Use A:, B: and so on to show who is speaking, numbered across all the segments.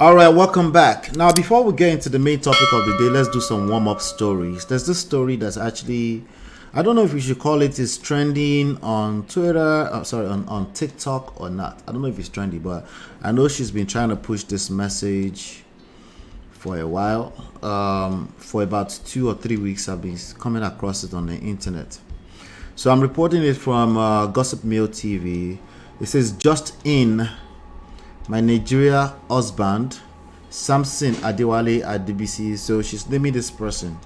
A: All right, welcome back. Now, before we get into the main topic of the day, let's do some warm-up stories. There's this story that's actually, I don't know if we should call it is trending on Twitter, on TikTok or not. I don't know if it's trendy, but I know she's been trying to push this message for a while. For about 2 or 3 weeks, I've been coming across it on the internet. So I'm reporting it from Gossip Mail TV. It says, just in, my Nigeria husband, Samson Adewale Adebisi. So she's naming this person,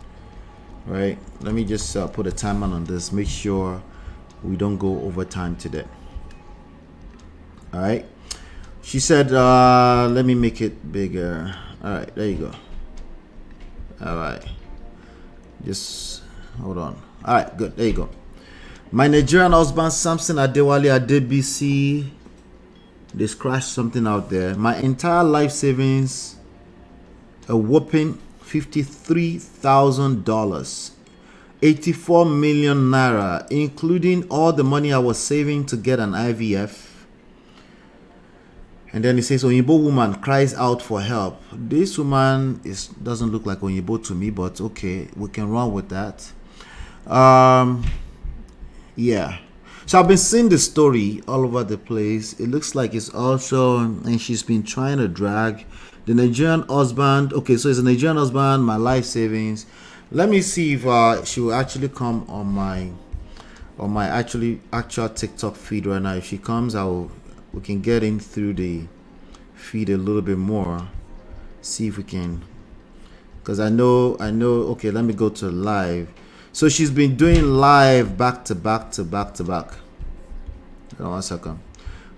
A: right? Let me just put a timer on this. Make sure we don't go over time today. All right. She said, let me make it bigger. All right, there you go. All right. Just hold on. All right, good. There you go. My Nigerian husband, Samson Adewale Adebisi. They scratched something out there. My entire life savings, a whopping $53,000, 84 million naira, including all the money I was saving to get an IVF. And then it says, Onyibo woman cries out for help. This woman doesn't look like Onyibo to me, but okay, we can run with that. Yeah. So I've been seeing the story all over the place. It looks like it's also, and she's been trying to drag the Nigerian husband. Okay, so it's a Nigerian husband, my life savings. Let me see if she will actually come on my actual TikTok feed right now. If she comes, we can get in through the feed a little bit more. See if we can, because I know. Okay, let me go to live. So she's been doing live back to back. Hold on 1 second.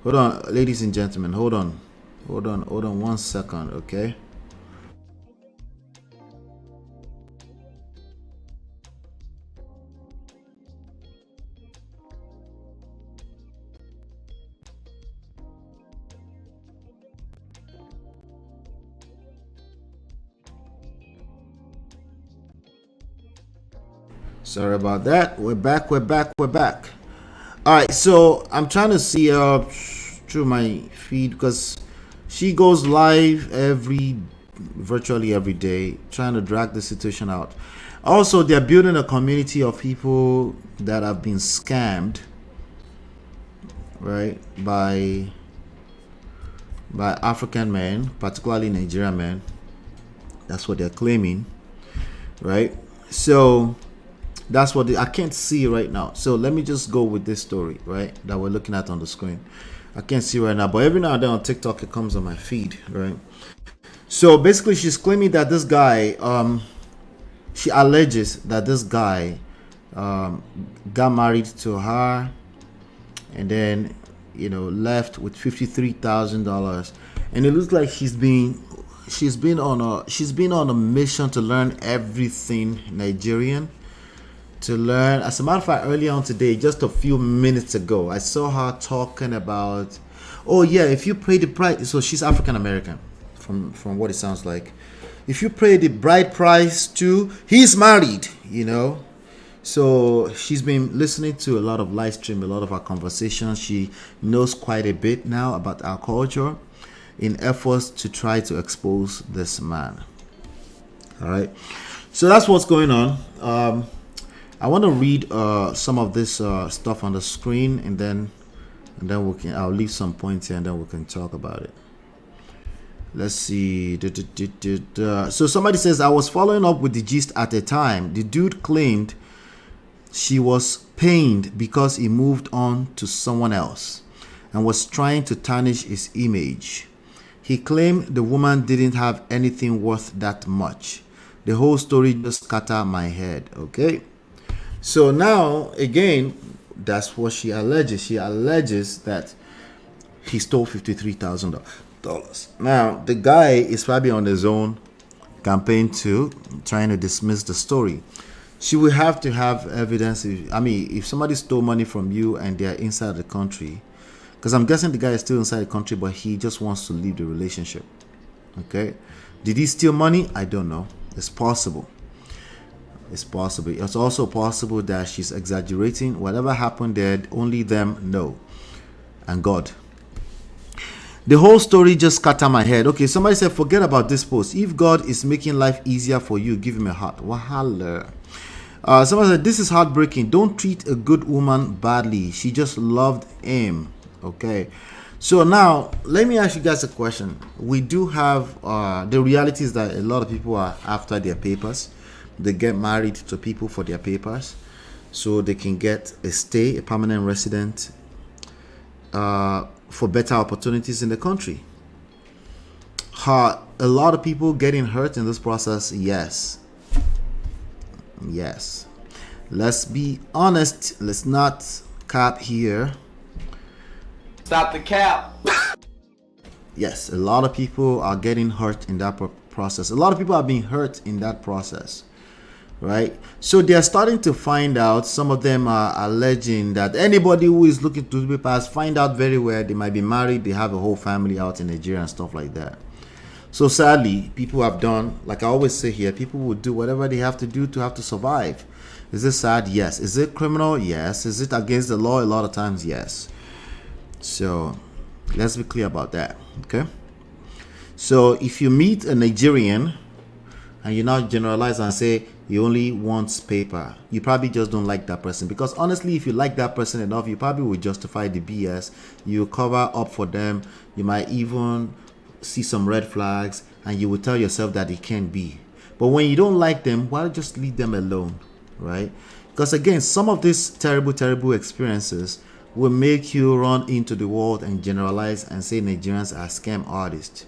A: Hold on, ladies and gentlemen. Hold on 1 second, okay? Sorry about that. We're back. All right, so I'm trying to see through my feed because she goes live virtually every day, trying to drag the situation out. Also, they're building a community of people that have been scammed, right, by African men, particularly Nigerian men. That's what they're claiming, right? So that's what I can't see right now. So let me just go with this story, right, that we're looking at on the screen. I can't see right now, but every now and then on TikTok it comes on my feed, right? So basically she's claiming that this guy, she alleges that this guy got married to her and then, left with $53,000. And it looks like she's been on a mission to learn everything Nigerian. As a matter of fact, earlier on today, just a few minutes ago, I saw her talking about, oh yeah, if you pay the price, so she's African American, from what it sounds like. If you pay the bride price too, he's married, So she's been listening to a lot of live stream, a lot of our conversations. She knows quite a bit now about our culture in efforts to try to expose this man. All right. So that's what's going on. I want to read some of this stuff on the screen, and then I'll leave some points here, and then we can talk about it. Let's see. So somebody says, I was following up with the gist at a time. The dude claimed she was pained because he moved on to someone else and was trying to tarnish his image. He claimed the woman didn't have anything worth that much. The whole story just scattered my head. Okay. So now, again, that's what she alleges. She alleges that he stole $53,000. Now, the guy is probably on his own campaign too, trying to dismiss the story. She will have to have evidence. If somebody stole money from you and they're inside the country, because I'm guessing the guy is still inside the country, but he just wants to leave the relationship. Okay? Did he steal money? I don't know. It's possible. It's also possible that she's exaggerating. Whatever happened there, only them know, and God. The whole story just scattered my head. Okay, somebody said, forget about this post. If God is making life easier for you, give him a heart. Wahala. Somebody said, this is heartbreaking. Don't treat a good woman badly. She just loved him. Okay. So now, let me ask you guys a question. We do have, the reality is that a lot of people are after their papers. They get married to people for their papers, so they can get a stay, a permanent resident, for better opportunities in the country. A lot of people getting hurt in this process? Yes. Yes. Let's be honest. Let's not cap here.
B: Stop the cap.
A: Yes, a lot of people are getting hurt in that process. A lot of people are being hurt in that process, right? So they are starting to find out. Some of them are alleging that anybody who is looking to be passed find out very well. They might be married, they have a whole family out in Nigeria and stuff like that. So sadly, people have done, like I always say here, people will do whatever they have to do to have to survive. Is it sad? Yes. Is it criminal? Yes. Is it against the law? A lot of times, yes. So let's be clear about that. Okay. So if you meet a Nigerian and you now generalize and say he only wants paper, you probably just don't like that person. Because honestly, if you like that person enough, you probably will justify the BS. You cover up for them. You might even see some red flags and you will tell yourself that it can't be. But when you don't like them, why just leave them alone, right? Because again, some of these terrible experiences will make you run into the world and generalize and say Nigerians are scam artists.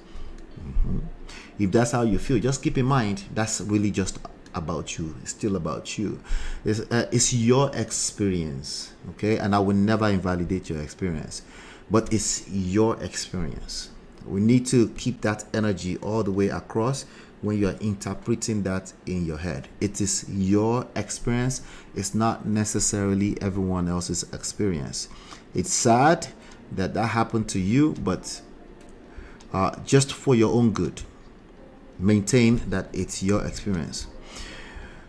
A: If that's how you feel, just keep in mind that's really just about you. It's still about you. It's your experience, okay? And I will never invalidate your experience, but it's your experience. We need to keep that energy all the way across when you are interpreting that in your head. It is your experience. It's not necessarily everyone else's experience. It's sad that that happened to you, but just for your own good, maintain that it's your experience.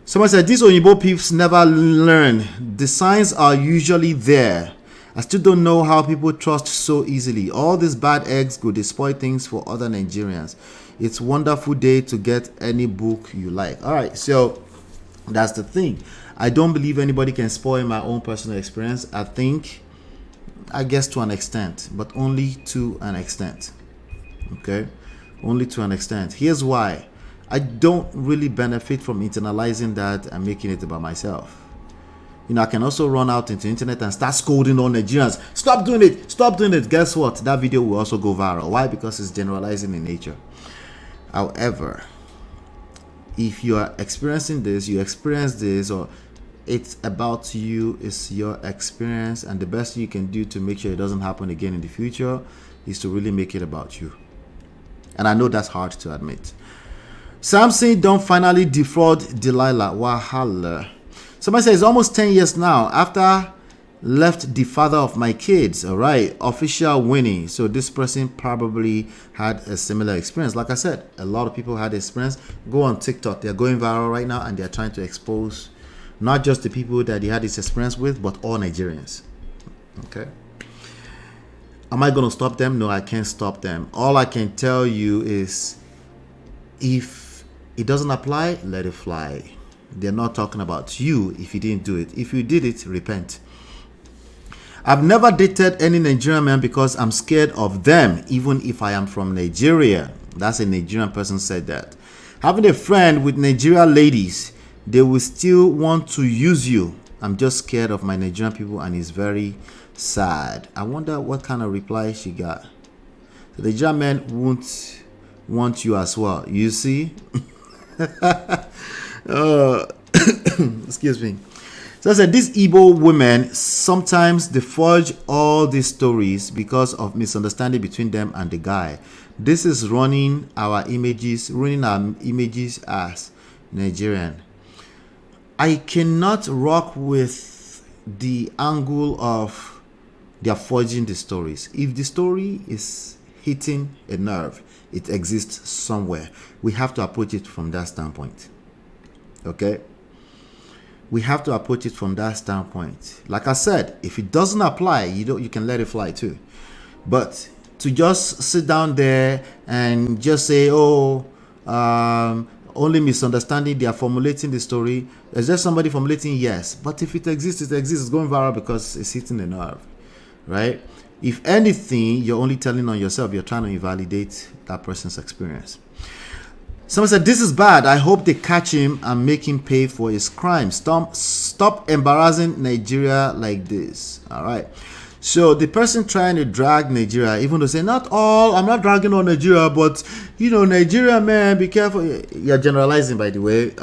A: Someone said, these Oyibo peeps never learn. The signs are usually there. I still don't know how people trust so easily. All these bad eggs go destroy things for other Nigerians. It's a wonderful day to get any book you like. All right, so that's the thing. I don't believe anybody can spoil my own personal experience. I guess to an extent, but only to an extent. Okay, only to an extent. Here's why. I don't really benefit from internalizing that and making it about myself. You know, I can also run out into the internet and start scolding all Nigerians. Stop doing it. Stop doing it. Guess what? That video will also go viral. Why? Because it's generalizing in nature. However, if you are experiencing this, you experience this, or it's about you, it's your experience, and the best thing you can do to make sure it doesn't happen again in the future is to really make it about you. And I know that's hard to admit. Samson don't finally defraud Delilah. Wahala. Somebody says, almost 10 years now after left the father of my kids. All right, official winning. So this person probably had a similar experience. Like I said, a lot of people had experience. Go on TikTok. They're going viral right now, and they're trying to expose not just the people that he had this experience with, but all Nigerians. Okay. Am I going to stop them? No, I can't stop them. All I can tell you is if it doesn't apply, let it fly. They're not talking about you if you didn't do it. If you did it, repent. I've never dated any Nigerian man because I'm scared of them, even if I am from Nigeria. That's a Nigerian person said that. Having a friend with Nigerian ladies, they will still want to use you. I'm just scared of my Nigerian people, and it's very sad. I wonder what kind of reply she got. The Nigerian man won't want you as well. You see? Excuse me. So I said, these Igbo women, sometimes they forge all these stories because of misunderstanding between them and the guy. This is ruining our images as Nigerian. I cannot rock with the angle of they are forging the stories. If the story is hitting a nerve, it exists somewhere. We have to approach it from that standpoint. Okay? We have to approach it from that standpoint. Like I said, if it doesn't apply, you can let it fly too. But to just sit down there and just say, oh, only misunderstanding, they are formulating the story. Is there somebody formulating? Yes. But if it exists, it exists. It's going viral because it's hitting the nerve, right? If anything, you're only telling on yourself. You're trying to invalidate that person's experience. Someone said, this is bad. I hope they catch him and make him pay for his crime. Stop embarrassing Nigeria like this. All right. So the person trying to drag Nigeria, even though say, not all, I'm not dragging on Nigeria, but, Nigeria, man, be careful. You're generalizing, by the way.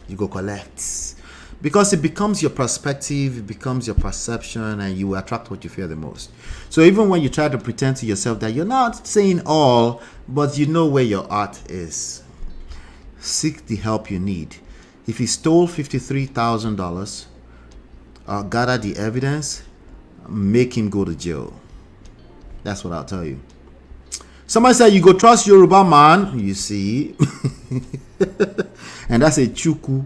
A: You go collect. Because it becomes your perspective, it becomes your perception, and you attract what you fear the most. So even when you try to pretend to yourself that you're not saying all, but you know where your art is, seek the help you need. If he stole $53,000, gather the evidence, make him go to jail. That's what I'll tell you. Somebody said, you go trust Yoruba man, you see. And that's a chuku.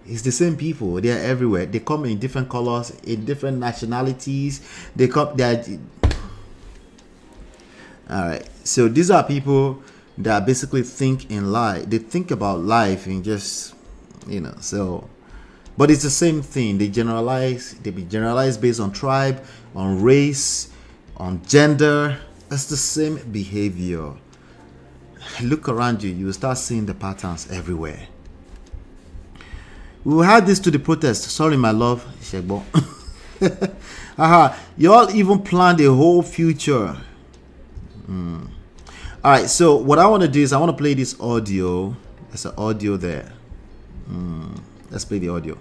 A: It's the same people. They are everywhere. They come in different colors, in different nationalities. All right. So these are people that basically think in life. They think about life and just, so. But it's the same thing. They generalize. They be generalized based on tribe, on race, on gender. That's the same behavior. Look around you. You will start seeing the patterns everywhere. We will add this to the protest. Sorry, my love. Shegbo. You all even planned a whole future. All right. So what I want to do is I want to play this audio. There's an audio there. Let's play the audio.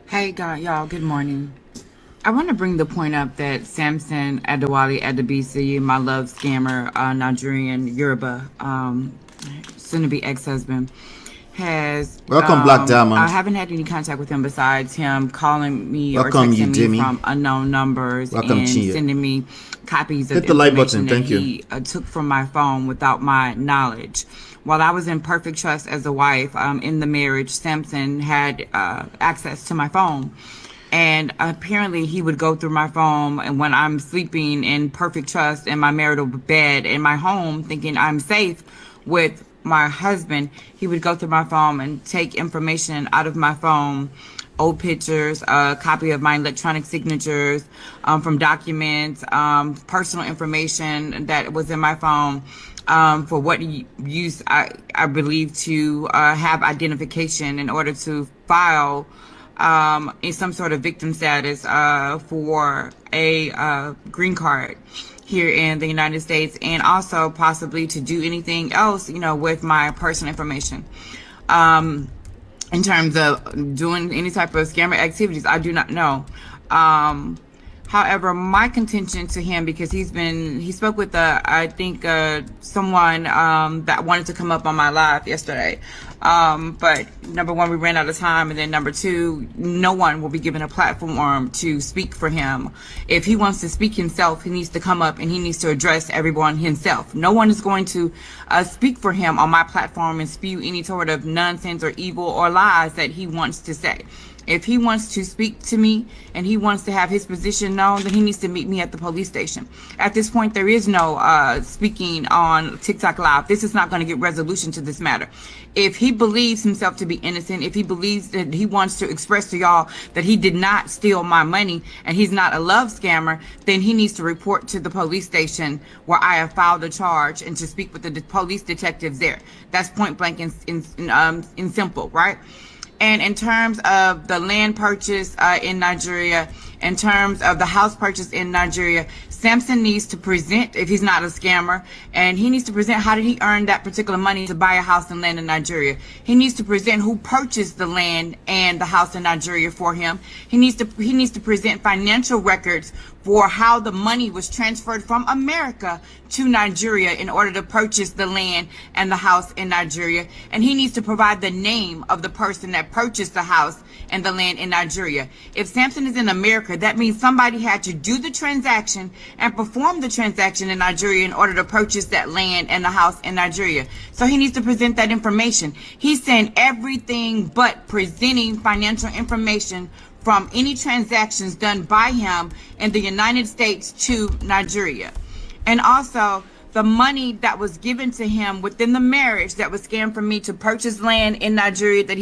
C: Hey, God, y'all. Good morning. I want to bring the point up that Samson Adewale Adebisi, my love scammer, Nigerian Yoruba, soon-to-be ex-husband, has
A: welcome Black Diamond.
C: I haven't had any contact with him besides him calling me
A: welcome
C: or texting
A: you,
C: me from unknown numbers
A: welcome
C: and sending me copies of
A: hit the like
C: information
A: button.
C: that
A: Thank
C: he took from my phone without my knowledge. While I was in perfect trust as a wife in the marriage, Samson had access to my phone. And apparently he would go through my phone, and when I'm sleeping in perfect trust in my marital bed in my home, thinking I'm safe with my husband, he would go through my phone and take information out of my phone, old pictures, a copy of my electronic signatures, from documents, personal information that was in my phone, for what use I believe to have identification in order to file in some sort of victim status for a green card here in the United States, and also possibly to do anything else, with my personal information. In terms of doing any type of scammer activities, I do not know. However, my contention to him, because he spoke with someone that wanted to come up on my live yesterday. But number one, we ran out of time, and then number two, no one will be given a platform to speak for him. If he wants to speak himself, he needs to come up and he needs to address everyone himself. No one is going to speak for him on my platform and spew any sort of nonsense or evil or lies that he wants to say. If he wants to speak to me and he wants to have his position known, then he needs to meet me at the police station. At this point, there is no speaking on TikTok Live. This is not going to get resolution to this matter. If he believes himself to be innocent, if he believes that he wants to express to y'all that he did not steal my money and he's not a love scammer, then he needs to report to the police station where I have filed a charge and to speak with the police detectives there. That's point blank and simple, right? And in terms of the land purchase in Nigeria, in terms of the house purchase in Nigeria, Samson needs to present, if he's not a scammer, and he needs to present how did he earn that particular money to buy a house and land in Nigeria. He needs to present who purchased the land and the house in Nigeria for him. He needs to present financial records for how the money was transferred from America to Nigeria in order to purchase the land and the house in Nigeria. And he needs to provide the name of the person that purchased the house and the land in Nigeria. If Samson is in America, that means somebody had to do the transaction and perform the transaction in Nigeria in order to purchase that land and the house in Nigeria. So he needs to present that information. He's saying everything but presenting financial information from any transactions done by him in the United States to Nigeria. And also the money that was given to him within the marriage that was scammed from me to purchase land in Nigeria, that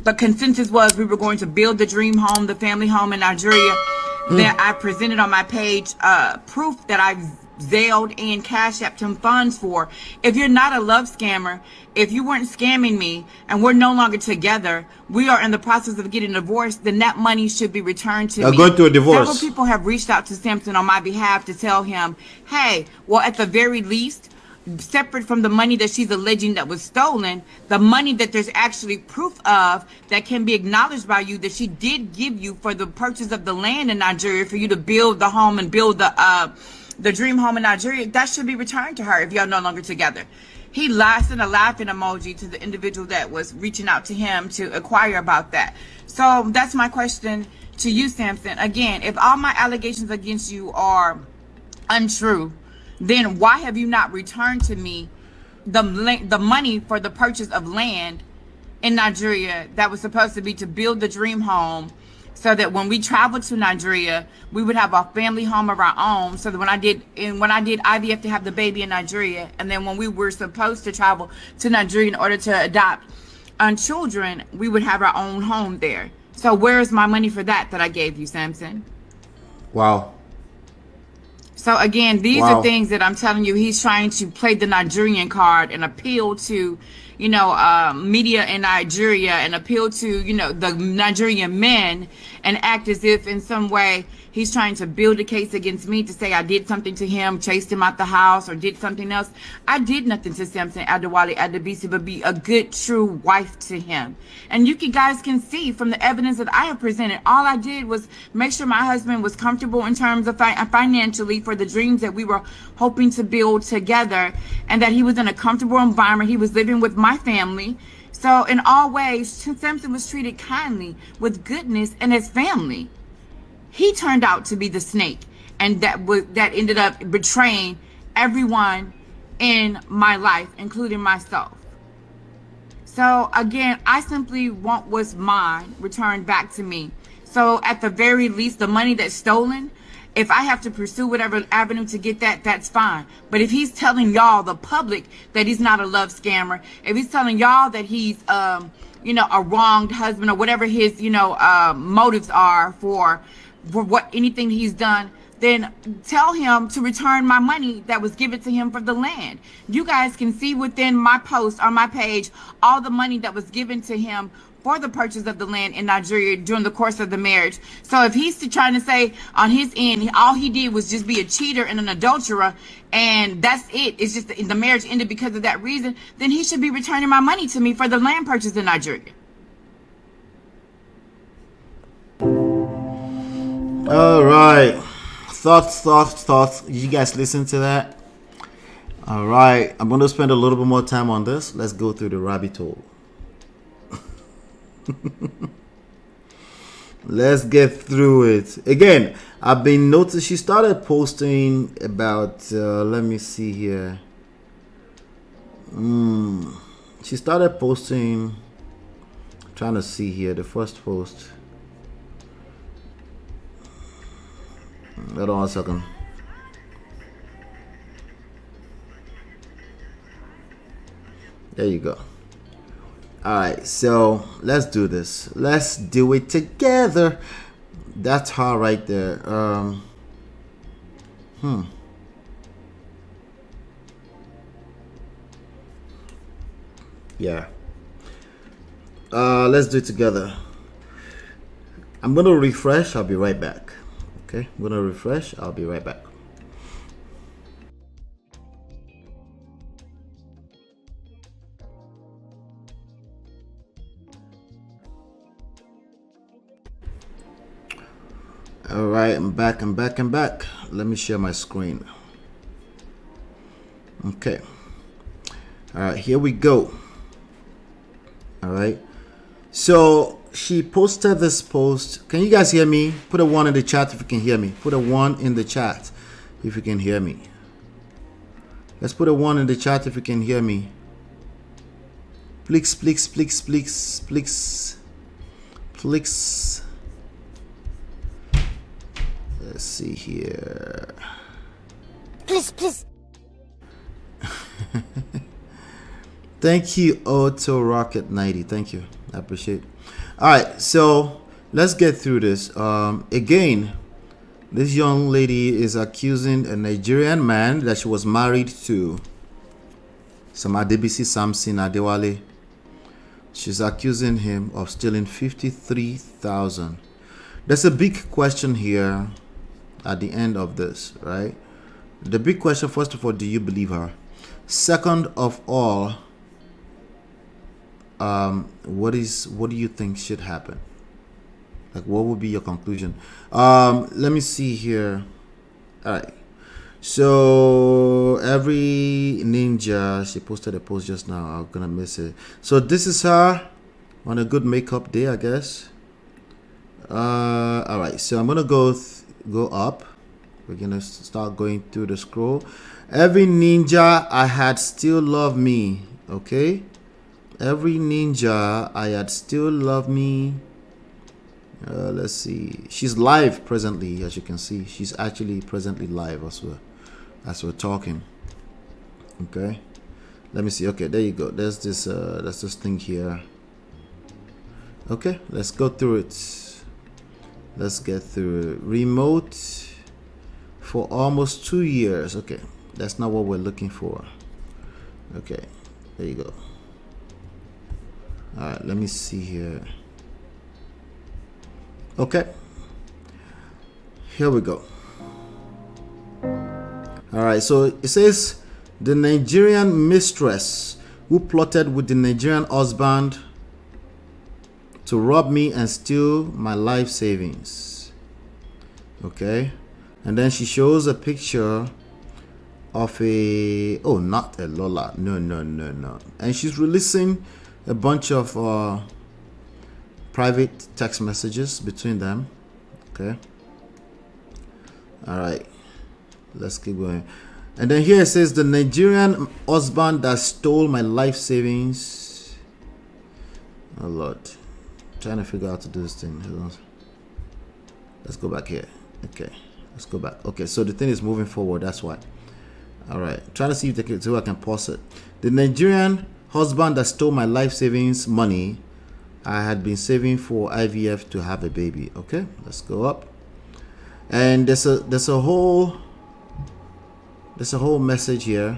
C: the consensus was we were going to build the dream home, the family home in Nigeria. That I presented on my page proof that I Zelled and Cash Apped him funds for. If you're not a love scammer, if you weren't scamming me and we're no longer together, we are in the process of getting divorced, then that money should be returned to me.
A: Going through a divorce.
C: Several people have reached out to Samson on my behalf to tell him, hey, well, at the very least, separate from the money that she's alleging that was stolen, the money that there's actually proof of that can be acknowledged by you that she did give you for the purchase of the land in Nigeria for you to build the home and build the dream home in Nigeria, that should be returned to her if y'all no longer together. He sent a laughing emoji to the individual that was reaching out to him to inquire about that. So that's my question to you, Samson. Again, if all my allegations against you are untrue, then why have you not returned to me the money for the purchase of land in Nigeria that was supposed to be to build the dream home, so that when we traveled to Nigeria, we would have a family home of our own. So that when I did IVF to have the baby in Nigeria, and then when we were supposed to travel to Nigeria in order to adopt children, we would have our own home there. So where is my money for that I gave you, Samson?
A: Wow.
C: So again, these are things that I'm telling you, he's trying to play the Nigerian card and appeal to, media in Nigeria and appeal to, the Nigerian men and act as if in some way he's trying to build a case against me to say I did something to him, chased him out the house or did something else. I did nothing to Samson Adewale Adebisi but be a good, true wife to him. And you guys can see from the evidence that I have presented, all I did was make sure my husband was comfortable in terms of financially for the dreams that we were hoping to build together, and that he was in a comfortable environment. He was living with my family. So in all ways, Samson was treated kindly with goodness in his family. He turned out to be the snake, and that ended up betraying everyone in my life, including myself. So again, I simply want what's mine returned back to me. So at the very least, the money that's stolen, if I have to pursue whatever avenue to get that, that's fine. But if he's telling y'all, the public, that he's not a love scammer, if he's telling y'all that he's, a wronged husband or whatever his, motives are for what anything he's done, then tell him to return my money that was given to him for the land. You guys can see within my post on my page all the money that was given to him for the purchase of the land in Nigeria during the course of the marriage. So if he's trying to say on his end, all he did was just be a cheater and an adulterer, and that's it, it's just the marriage ended because of that reason, then he should be returning my money to me for the land purchase in Nigeria.
A: All right. Thoughts. You guys listen to that? All right. I'm going to spend a little bit more time on this. Let's go through the rabbit hole. Let's get through it. Again, I've been noticing she started posting about let me see here. She started posting, trying to see here the first post. Hold on a second. There you go. Alright, so let's do this. Let's do it together. That's her right there. Yeah. Let's do it together. I'm gonna refresh. I'll be right back. Okay, I'm gonna refresh. I'll be right back. All right, I'm back. Let me share my screen. Okay. All right, here we go. All right. So she posted this post. Can you guys hear me? Put a 1 in the chat if you can hear me. Put a 1 in the chat if you can hear me. Let's put a 1 in the chat if you can hear me. Please. Flix. Let's see here.
D: Please.
A: Thank you, Auto Rocket 90. Thank you. I appreciate it. All right, so let's get through this. Again, this young lady is accusing a Nigerian man that she was married to, some Adebisi Samson Adewale. She's accusing him of stealing 53,000. There's a big question here at the end of this, right? The big question, first of all, do you believe her? Second of all, what do you think should happen? Like, what would be your conclusion? Let me see here. All right. So every ninja, she posted a post just now. I'm gonna miss it. So this is her on a good makeup day, I guess. All right. So I'm gonna go up. We're gonna start going through the scroll. Every ninja I had still love me. Okay. Every ninja I had still love me. Let's see. She's live presently, as you can see. She's actually presently live as we're talking. Okay. Let me see. Okay, there you go. There's this thing here. Okay, let's go through it. Let's get through it. Remote for almost 2 years. Okay, that's not what we're looking for. Okay, there you go. All right, let me see here. Okay, here we go. All right, so it says the Nigerian mistress who plotted with the Nigerian husband to rob me and steal my life savings. Okay, and then she shows a picture of not a Lola, no, and she's releasing a bunch of private text messages between them. Okay, all right, let's keep going. And then here it says the Nigerian husband that stole my life savings. Oh Lord, I'm trying to figure out how to do this thing. Let's go back here. Okay, let's go back. Okay, so the thing is moving forward, that's why. All right, trying to see if I can pause it. The Nigerian husband that stole my life savings money I had been saving for IVF to have a baby. Okay, let's go up. And there's a whole message here.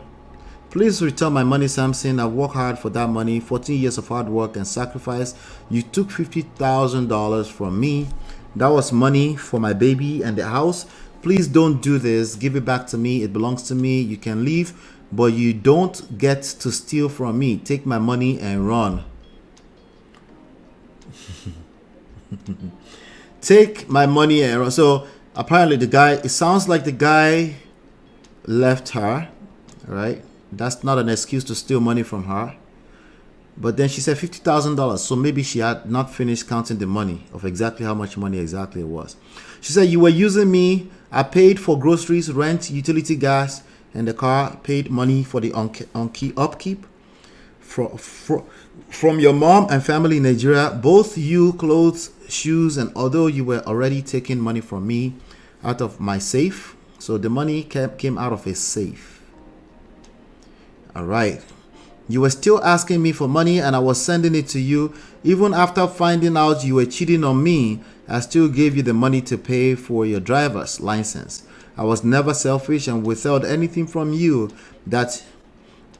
A: Please return my money, Samson. I worked hard for that money, 14 years of hard work and sacrifice. You took $50,000 from me. That was money for my baby and the house. Please don't do this. Give it back to me. It belongs to me. You can leave, but you don't get to steal from me. Take my money and run. Take my money and run. So apparently it sounds like the guy left her, right? That's not an excuse to steal money from her. But then she said $50,000. So maybe she had not finished counting the money of exactly how much money exactly it was. She said, you were using me. I paid for groceries, rent, utility, gas, and the car. Paid money for the upkeep from your mom and family in Nigeria. Both you, clothes, shoes, and although you were already taking money from me out of my safe. So the money came out of a safe. All right. You were still asking me for money and I was sending it to you. Even after finding out you were cheating on me, I still gave you the money to pay for your driver's license. I was never selfish and withheld anything from you that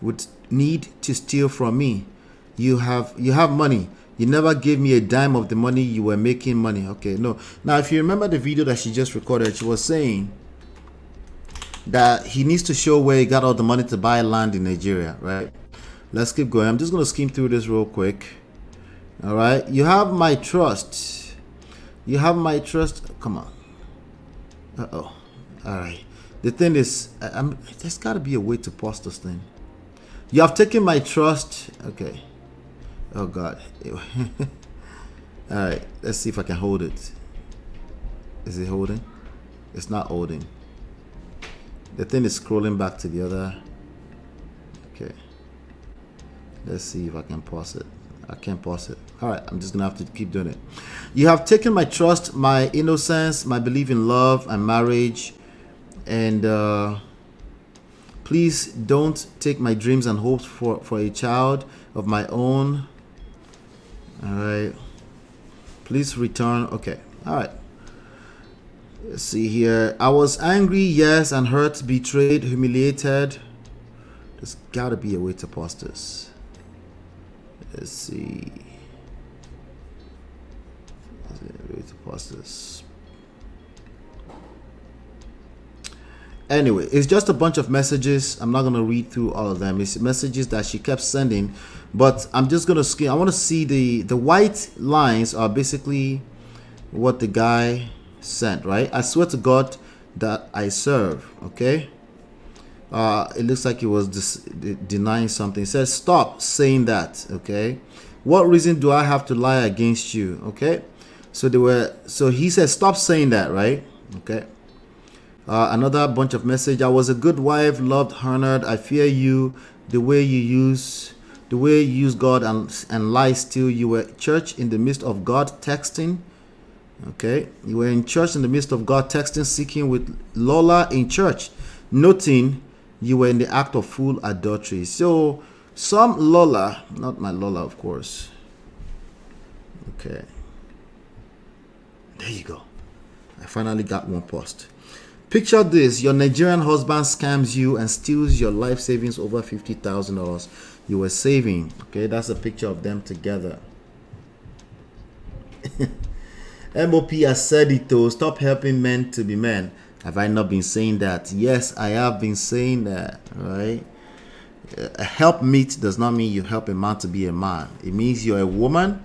A: would need to steal from me. You have money. You never gave me a dime of the money you were making money. Okay, no. Now, if you remember the video that she just recorded, she was saying that he needs to show where he got all the money to buy land in Nigeria, right? Let's keep going. I'm just going to skim through this real quick. All right. You have my trust. You have my trust. Come on. Uh-oh. All right. The thing is, there's got to be a way to pause this thing. You have taken my trust. Okay. Oh, God. All right. Let's see if I can hold it. Is it holding? It's not holding. The thing is scrolling back to the other. Okay. Let's see if I can pause it. I can't pause it. All right, I'm just gonna have to keep doing it. You have taken my trust, my innocence, my belief in love and marriage, and please don't take my dreams and hopes for a child of my own. All right. Please return. Okay. All right. Let's see here. I was angry, yes, and hurt, betrayed, humiliated. There's got to be a way to pause this. Let's see. There's a way to pause this. Anyway, it's just a bunch of messages. I'm not going to read through all of them. It's messages that she kept sending, but I'm just going to skim. I want to see the white lines are basically what the guy sent, right? I swear to God that I serve, okay? It looks like he was denying something. It says, stop saying that, okay? What reason do I have to lie against you, okay? So he said, stop saying that, right? Okay. Another bunch of message. I was a good wife, loved, honored. I fear you. The way you use God and lie still. You were church in the midst of God texting. Okay, you were in church in the midst of God texting, seeking with Lola in church, noting you were in the act of full adultery. So some Lola, not my Lola, of course. Okay, there you go. I finally got one post. Picture this: your Nigerian husband scams you and steals your life savings over $50,000 you were saving. Okay, that's a picture of them together. MOP has said it though. Stop helping men to be men. Have I not been saying that? Yes, I have been saying that, right? A helpmeet does not mean you help a man to be a man. It means you're a woman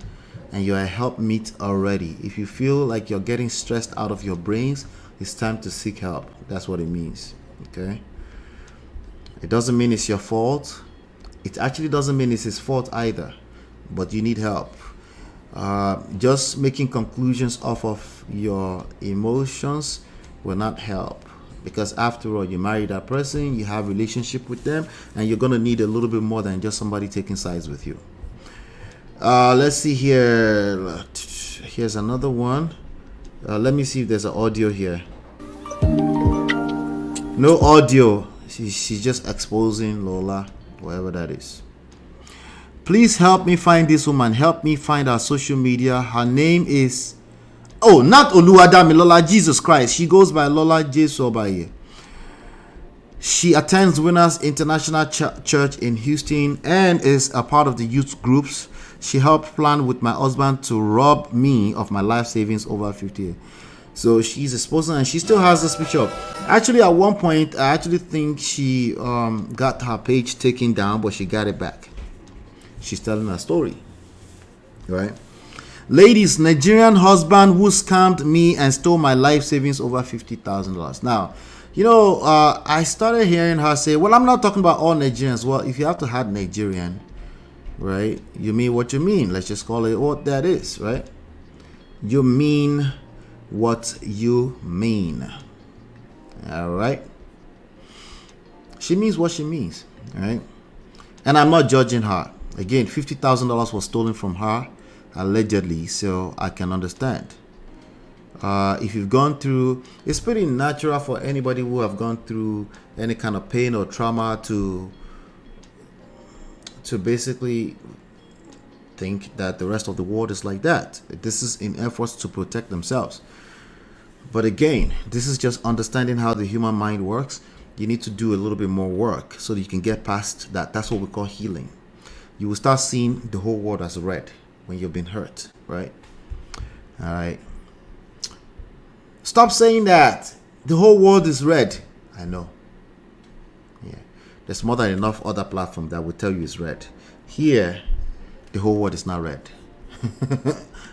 A: and you're a helpmeet already. If you feel like you're getting stressed out of your brains, it's time to seek help. That's what it means, okay? It doesn't mean it's your fault. It actually doesn't mean it's his fault either, but you need help. Just making conclusions off of your emotions will not help, because after all, you marry that person, you have a relationship with them, and you're going to need a little bit more than just somebody taking sides with you. Let's see here. Here's another one. Let me see if there's an audio here. No audio. She's just exposing Lola, whatever that is. Please help me find this woman. Help me find her social media. Her name is... Oh, not Oluwadami, Lola, Jesus Christ. She goes by Lola J. Sobaye. She attends Winners International Church in Houston and is a part of the youth groups. She helped plan with my husband to rob me of my life savings over 50. So she's exposing, and she still has this picture. Actually, at one point, I actually think she got her page taken down, but she got it back. She's telling her story, right? Ladies, Nigerian husband who scammed me and stole my life savings over $50,000. Now, I started hearing her say, well, I'm not talking about all Nigerians. Well, if you have to have Nigerian, right, you mean what you mean. Let's just call it what that is, right? You mean what you mean. All right? She means what she means, all right? And I'm not judging her. Again, $50,000 was stolen from her, allegedly, so I can understand. If you've gone through, it's pretty natural for anybody who have gone through any kind of pain or trauma to basically think that the rest of the world is like that. This is in efforts to protect themselves. But again, this is just understanding how the human mind works. You need to do a little bit more work so that you can get past that. That's what we call healing. You will start seeing the whole world as red when you've been hurt, right? All right. Stop saying that. The whole world is red. I know. Yeah. There's more than enough other platforms that will tell you it's red. Here, the whole world is not red.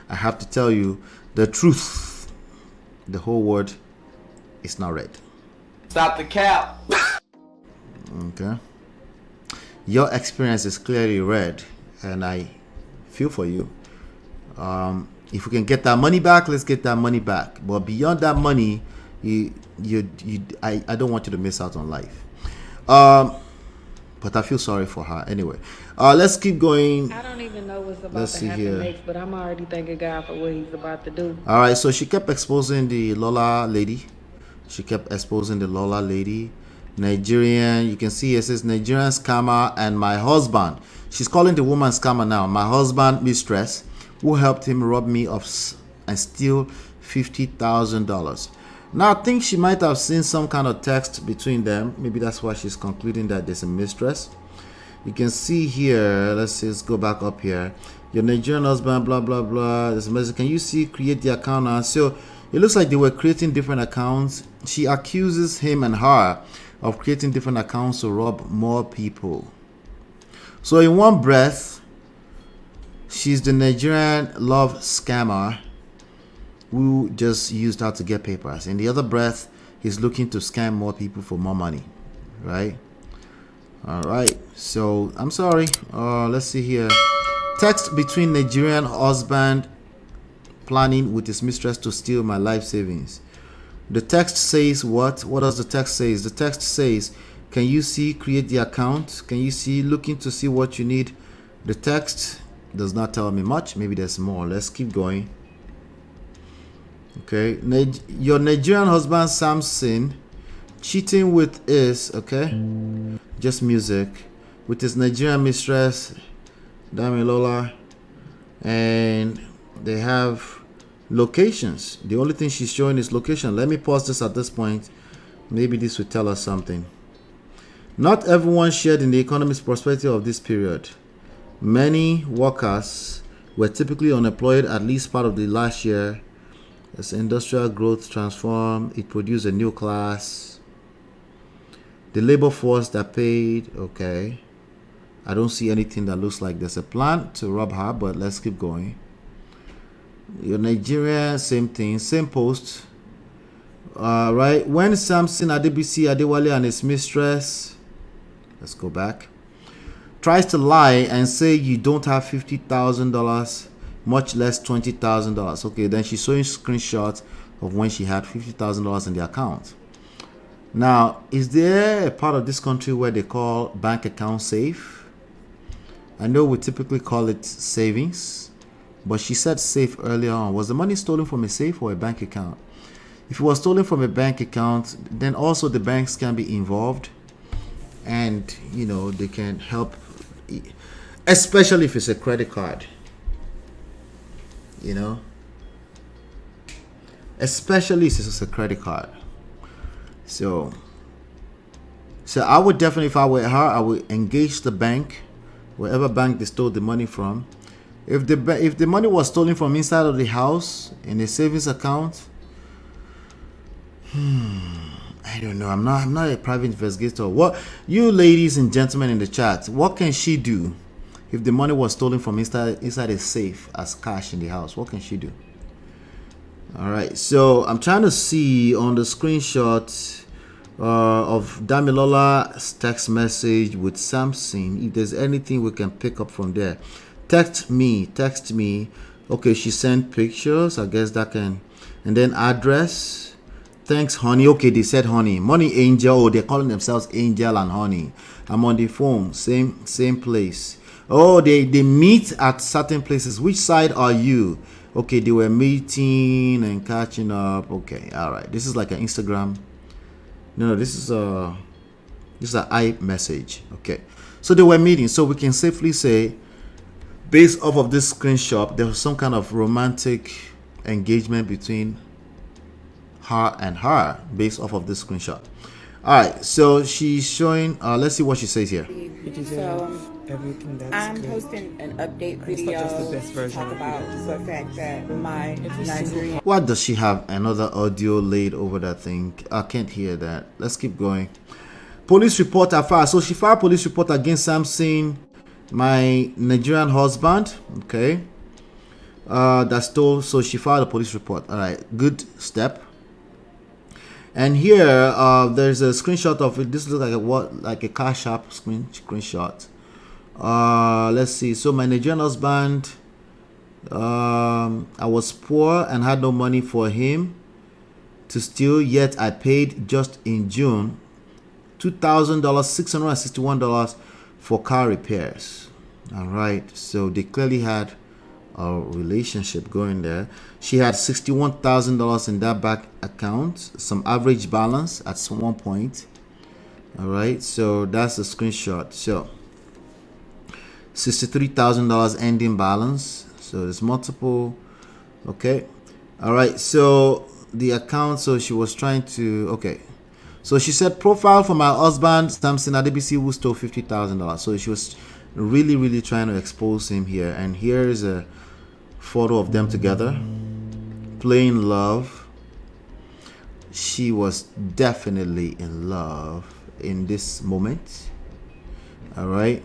A: I have to tell you the truth. The whole world is not red.
B: Stop the cap.
A: Okay. Your experience is clearly red, and I feel for you. If we can get that money back, let's get that money back. But beyond that money, I don't want you to miss out on life. But I feel sorry for her anyway. Let's keep going.
E: I don't even know what's about
A: Let's
E: to
A: see
E: happen
A: here.
E: next, but I'm already thanking God for what He's about to do.
A: All right, so she kept exposing the Lola lady. She kept exposing the Lola lady. Nigerian, you can see it says Nigerian scammer and my husband. She's calling the woman scammer now. My husband, mistress, who helped him rob me of and steal $50,000. Now, I think she might have seen some kind of text between them. Maybe that's why she's concluding that there's a mistress. You can see here, let's go back up here. Your Nigerian husband, blah, blah, blah. There's a message. Can you see create the account now? So it looks like they were creating different accounts. She accuses him and her of creating different accounts to rob more people. So in one breath, she's the Nigerian love scammer who just used her to get papers. In the other breath, he's looking to scam more people for more money, right? All right, so I'm sorry. Let's see here. Text between Nigerian husband planning with his mistress to steal my life savings. The text says what? What does the text say? The text says, can you see create the account? Can you see looking to see what you need? The text does not tell me much. Maybe there's more. Let's keep going. Okay, your Nigerian husband Samson cheating with his, okay, just music, with his Nigerian mistress Damilola, and they have locations. The only thing she's showing is location. Let me pause this at this point. Maybe this will tell us something. Not everyone shared in the economic prosperity of this period. Many workers were typically unemployed at least part of the last year. As industrial growth transformed, it produced a new class. The labor force that paid, okay. I don't see anything that looks like there's a plan to rob her, but let's keep going. Your Nigeria, same thing, same post. Right, when Samson Adebisi Adewale and his mistress, let's go back, tries to lie and say you don't have $50,000, much less $20,000. Okay, then she's showing screenshots of when she had $50,000 in the account. Now, is there a part of this country where they call bank account safe? I know we typically call it savings, but she said safe earlier on. Was the money stolen from a safe or a bank account? If it was stolen from a bank account, then also the banks can be involved, and you know they can help, especially if it's a credit card. You know, especially if it's a credit card. So I would definitely, if I were her, I would engage the bank, wherever bank they stole the money from. If the money was stolen from inside of the house in a savings account, I don't know. I'm not a private investigator. What, you ladies and gentlemen in the chat, what can she do if the money was stolen from inside a safe as cash in the house? What can she do? All right, so I'm trying to see on the screenshot of Damilola's text message with Samson if there's anything we can pick up from there. Text me. Okay, she sent pictures. I guess that can, and then address. Thanks, honey. Okay, they said honey. Money Angel. Oh, they're calling themselves Angel and Honey. I'm on the phone. Same place. Oh, they meet at certain places. Which side are you? Okay, they were meeting and catching up. Okay, all right. This is like an Instagram. No, this is an iMessage. Okay, so they were meeting. So we can safely say, based off of this screenshot, there was some kind of romantic engagement between her and her, based off of this screenshot. All right, so she's showing. Let's see what she says here.
F: So
G: everything that's
F: I'm
G: good.
F: posting an update
G: It's
F: video
G: not just the best
F: to
G: version
F: talk
G: of
F: about the fact that my Nigerian
A: Why does she have another audio laid over that thing? I can't hear that. Let's keep going. Police report are filed. So she filed police report against Samson, my Nigerian husband. Okay. That's told. So she filed a police report. All right. Good step. And here, there's a screenshot of it. This looks like a Cash App screenshot. Let's see. So my Nigerian husband, I was poor and had no money for him to steal, yet I paid just in June $2,000, $661 for car repairs. All right, so they clearly had a relationship going there. She had $61,000 in that bank account, some average balance at one point. All right, so that's the screenshot. So $63,000 ending balance. So there's multiple. Okay, all right, so the account, so she was trying to, okay, so she said profile for my husband Samson Adebisi who stole $50,000. So she was really trying to expose him here. And here's a photo of them together playing love. She was definitely in love in this moment. All right,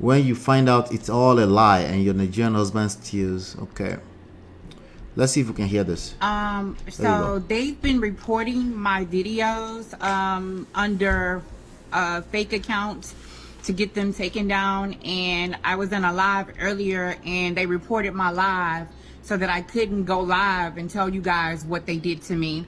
A: when you find out it's all a lie and your Nigerian husband steals. Okay, let's see if we can hear this.
C: So they've been reporting my videos under fake accounts to get them taken down, and I was in a live earlier and they reported my live so that I couldn't go live and tell you guys what they did to me.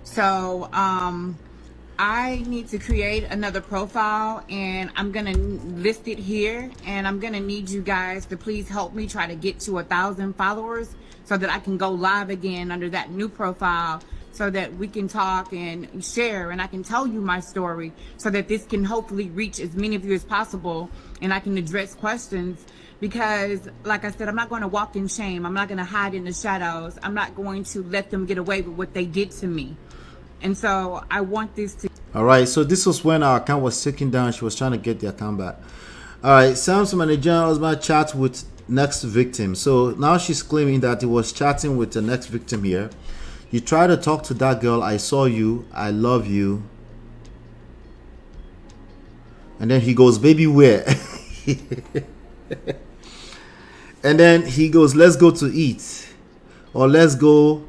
C: So I need to create another profile, and I'm gonna list it here, and I'm gonna need you guys to please help me try to get to 1,000 followers so that I can go live again under that new profile, so that we can talk and share, and I can tell you my story, so that this can hopefully reach as many of you as possible, and I can address questions. Because like I said, I'm not going to walk in shame. I'm not going to hide in the shadows. I'm not going to let them get away with what they did to me. And so I want this to.
A: All right, so this was when our account was taken down. She was trying to get the account back. All right, Samson and Nigerian husband chat with next victim. So now she's claiming that he was chatting with the next victim here. You try to talk to that girl. I saw you. I love you. And then he goes, baby, where? And then he goes, let's go to eat. Or let's go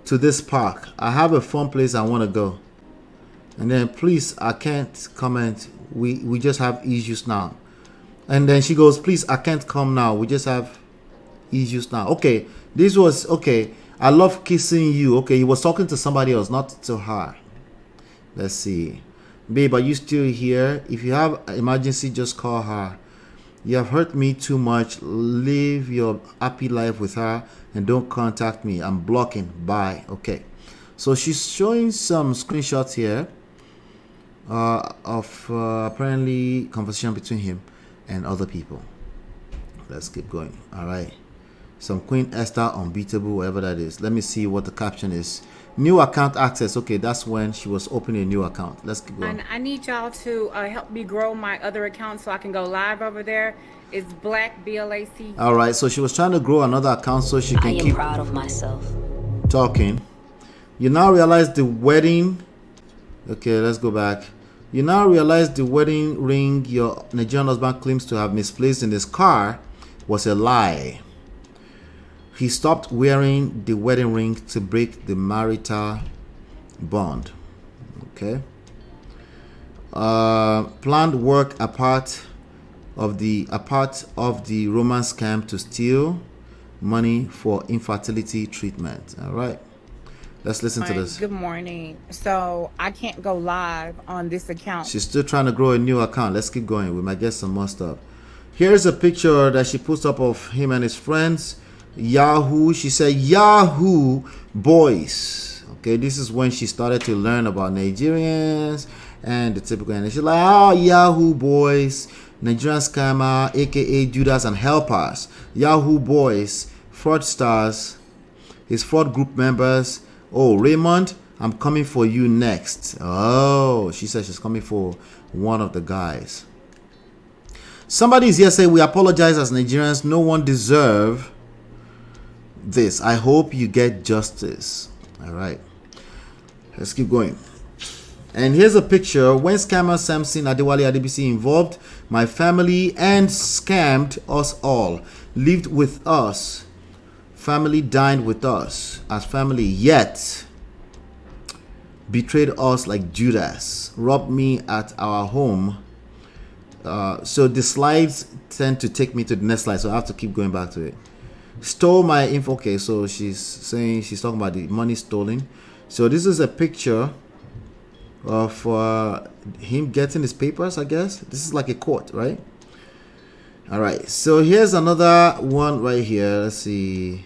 A: to this park. I have a fun place I want to go. And then, please, I can't comment. We just have issues now. And then she goes, please, I can't come now. We just have issues now. Okay, this was, okay, I love kissing you. Okay, he was talking to somebody else, not to her. Let's see. Babe, are you still here? If you have an emergency, just call her. You have hurt me too much. Live your happy life with her and don't contact me. I'm blocking. Bye. Okay. So she's showing some screenshots here of apparently conversation between him and other people. Let's keep going. All right. Some Queen Esther unbeatable, whatever that is. Let me see what the caption is. New account access. Okay, that's when she was opening a new account. Let's keep going.
E: And I need y'all to help me grow my other account so I can go live over there. It's Black BLAC.
A: All right, so she was trying to grow another account so she can keep
G: proud of myself.
A: talking. You now realize the wedding. Okay, let's go back. You now realize the wedding ring your Nigerian husband claims to have misplaced in his car was a lie. He stopped wearing the wedding ring to break the marital bond. Okay. Planned work apart of the Roman scam to steal money for infertility treatment. All right. Let's listen to this.
C: Good morning. So I can't go live on this account.
A: She's still trying to grow a new account. Let's keep going. We might get some more stuff. Here's a picture that she puts up of him and his friends. Yahoo. She said Yahoo boys. Okay, this is when she started to learn about Nigerians and the typical. And she's like, oh, Yahoo boys, Nigerian scammer, aka Judas and helpers. Yahoo boys, fraudsters, his fraud group members. Oh, Raymond, I'm coming for you next. Oh, she said she's coming for one of the guys. Somebody is here saying we apologize as Nigerians. No one deserve this. I hope you get justice. All right, let's keep going. And here's a picture when scammer Samson Adewale Adebisi involved my family and scammed us all. Lived with us. Family dined with us as family, yet betrayed us like Judas. Robbed me at our home. So the slides tend to take me to the next slide, so I have to keep going back to it. Stole my info. Okay, so she's saying she's talking about the money stolen. So this is a picture of him getting his papers, I guess. This is like a court, right? All right, so here's another one right here. Let's see.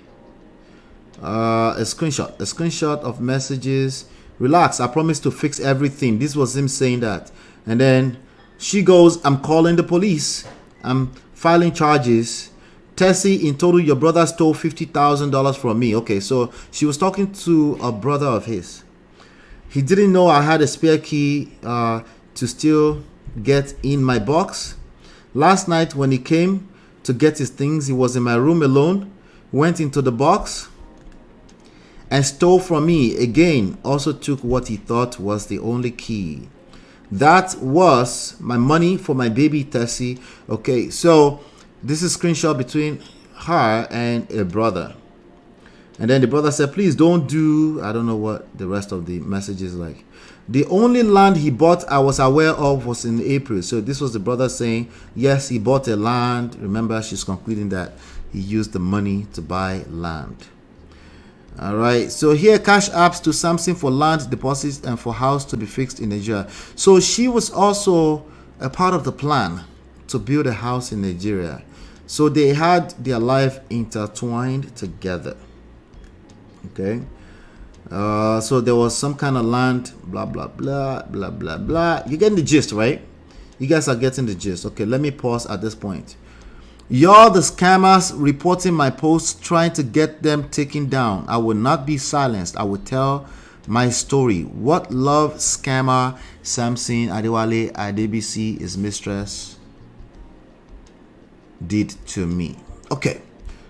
A: A screenshot of messages. Relax, I promise to fix everything. This was him saying that. And then she goes, I'm calling the police. I'm filing charges. Tessie, in total, your brother stole $50,000 from me. Okay, so she was talking to a brother of his. He didn't know I had a spare key to still get in my box. Last night when he came to get his things, he was in my room alone, went into the box and stole from me again. Also took what he thought was the only key. That was my money for my baby Tessie. Okay, so this is a screenshot between her and a brother. And then the brother said, please don't do, I don't know what the rest of the message is like. The only land he bought I was aware of was in April. So this was the brother saying, yes, he bought a land. Remember, she's concluding that he used the money to buy land. All right. So here, cash apps to Samson for land deposits and for house to be fixed in Nigeria. So she was also a part of the plan to build a house in Nigeria. So they had their life intertwined together. Okay. So there was some kind of land, blah, blah, blah, blah, blah, blah. You're getting the gist, right? You guys are getting the gist. Okay, let me pause at this point. Y'all, the scammers reporting my posts, trying to get them taken down. I will not be silenced. I will tell my story. What love scammer Samson Adewale Adebisi, his mistress, did to me. Okay,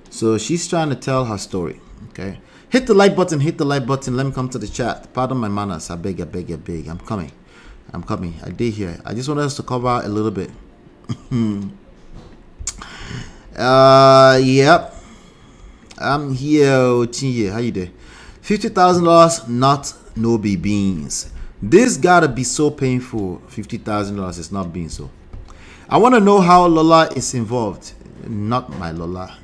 A: so she's trying to tell her story. Okay. Hit the like button, hit the like button. Let me come to the chat. Pardon my manners. I beg, I beg, I beg. I'm coming. I did here. I just wanted us to cover a little bit. Yep. I'm here. How you doing? $50,000, not no be beans. This gotta be so painful. $50,000 is not being so. I want to know how Lola is involved. Not my Lola.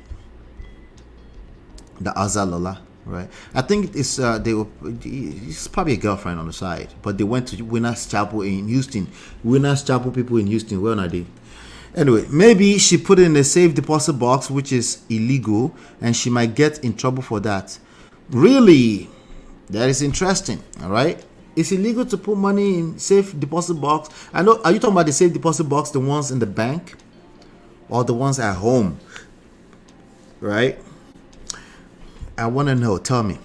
A: The Azza Lola. Right, I think it's it's probably a girlfriend on the side, but they went to Winners Chapel in Houston. Winners Chapel people in Houston, where are they? Anyway, maybe she put it in a safe deposit box, which is illegal, and she might get in trouble for that. Really, that is interesting. All right, it's illegal to put money in safe deposit box. I know. Are you talking about the safe deposit box, the ones in the bank, or the ones at home? Right. I want to know. Tell me.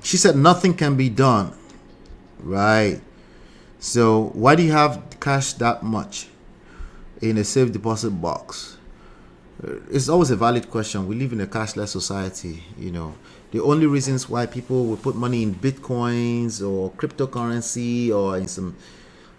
A: She said nothing can be done. Right. So why do you have cash that much in a safe deposit box? It's always a valid question. We live in a cashless society. You know, the only reasons why people will put money in bitcoins or cryptocurrency or in some,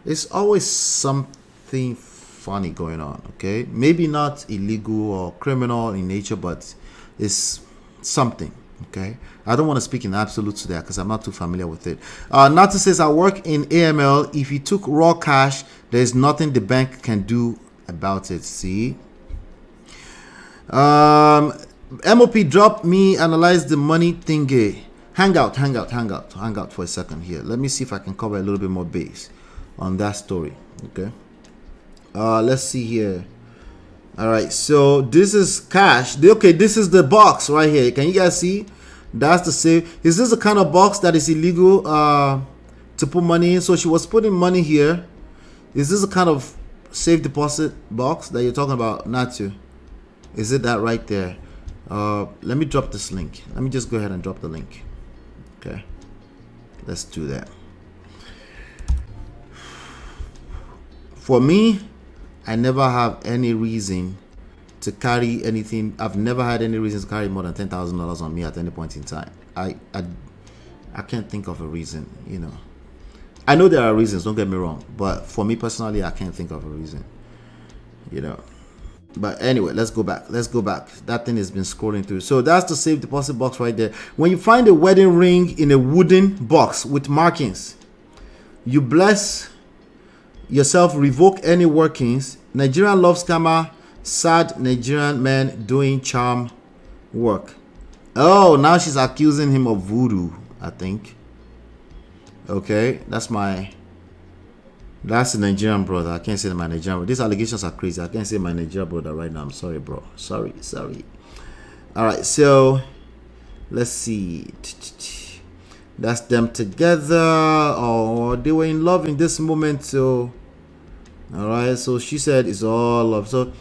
A: it's always something funny going on. Okay, maybe not illegal or criminal in nature, but it's something. Okay, I don't want to speak in absolutes there because I'm not too familiar with it. Nata says, I work in AML. If you took raw cash, there's nothing the bank can do about it. See, MOP drop me, analyze the money thingy. Hang out for a second here. Let me see if I can cover a little bit more base on that story. Okay, let's see here. All right, so this is cash. Okay, this is the box right here. Can you guys see? That's the safe. Is this the kind of box that is illegal to put money in? So she was putting money here. Is this the kind of safe deposit box that you're talking about? Not to. Is it that right there? Let me drop this link. Let me just go ahead and drop the link. Okay, let's do that. For me, I never have any reason to carry anything. I've never had any reason to carry more than $10,000 on me at any point in time. I can't think of a reason, you know. I know there are reasons, don't get me wrong, but for me personally, I can't think of a reason, you know. But anyway, let's go back. That thing has been scrolling through. So that's the safe deposit box right there. When you find a wedding ring in a wooden box with markings, you bless yourself, revoke any workings. Nigerian love scammer, sad Nigerian man doing charm work. Oh, now she's accusing him of voodoo, I think. Okay, that's my That's a Nigerian brother. I can't say my Nigerian brother. These allegations are crazy. I can't say my Nigerian brother right now. I'm sorry, bro. Sorry. All right, so let's see. That's them together. Oh, they were in love in this moment. So, all right. So she said it's all love. So,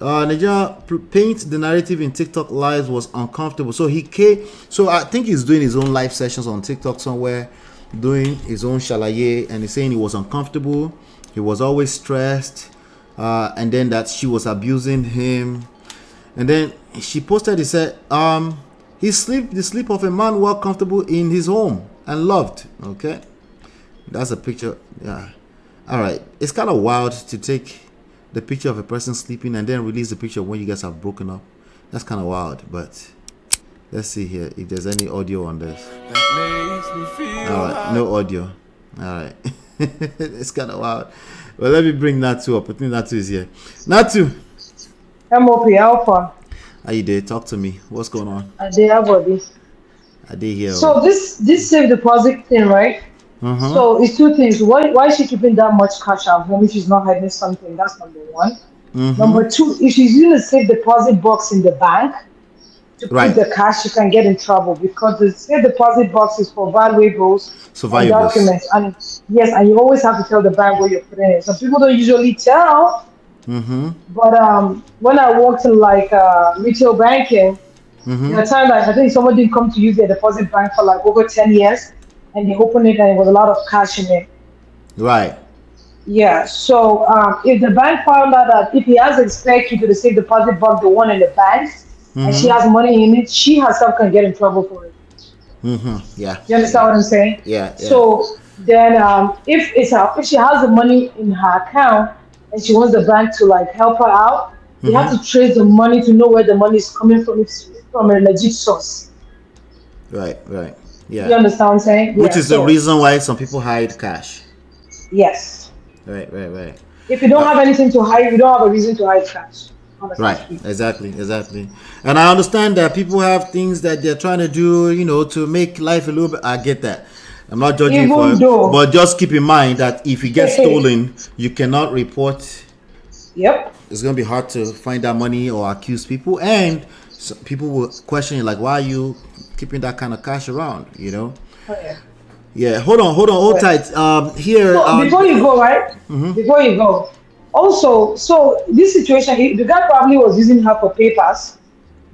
A: Nigeria paint the narrative in TikTok lives was uncomfortable. So he came. So I think he's doing his own live sessions on TikTok somewhere, doing his own shalaye, and he's saying he was uncomfortable. He was always stressed, and then that she was abusing him. And then she posted. He said, the sleep of a man well comfortable in his home and loved. Okay, that's a picture. Yeah. All right. It's kind of wild to take the picture of a person sleeping and then release the picture when you guys have broken up. That's kind of wild. But let's see here if there's any audio on this. All right, no audio. All right. It's kind of wild. Well, let me bring Natu up. I think Natu is here. Natu.
G: MOP Alpha.
A: How you there? Talk to me. What's going on?
G: I did have this.
A: I did hear.
G: So this safe deposit thing, right? So it's two things. Why is she keeping that much cash at home if she's not hiding something? That's number one. Number two, if she's using a safe deposit box in the bank to put the cash, she can get in trouble because the safe deposit box is for valuables, and documents, and yes, and you always have to tell the bank where you're putting it. Some people don't usually tell. But when I worked in like retail banking, there are times like I think someone didn't come to use their deposit bank for like over 10 years, and they opened it and it was a lot of cash in it.
A: Right.
G: Yeah. So if the bank found out that if he has a spare key to the safe deposit box, the one in the bank, and she has money in it, she herself can get in trouble for it.
A: Yeah.
G: You understand what I'm saying?
A: Yeah.
G: So then if she has the money in her account and she wants the bank to like help her out, you have to trace the money to know where the money is coming from. It's from a legit source.
A: Right. Yeah.
G: You understand what I'm saying?
A: Which is the reason why some people hide cash.
G: Yes.
A: Right.
G: If you don't have anything to hide, you don't have a reason to hide cash.
A: Right. Exactly. And I understand that people have things that they're trying to do, to make life a little bit. I get that. I'm not judging but just keep in mind that if it gets stolen, you cannot report.
G: Yep.
A: It's going to be hard to find that money or accuse people, and people will question you like, why are you keeping that kind of cash around?
G: Oh, yeah.
A: Yeah. Hold tight. Here.
G: So before you go, right? Before you go. Also, so this situation, the guy probably was using her for papers.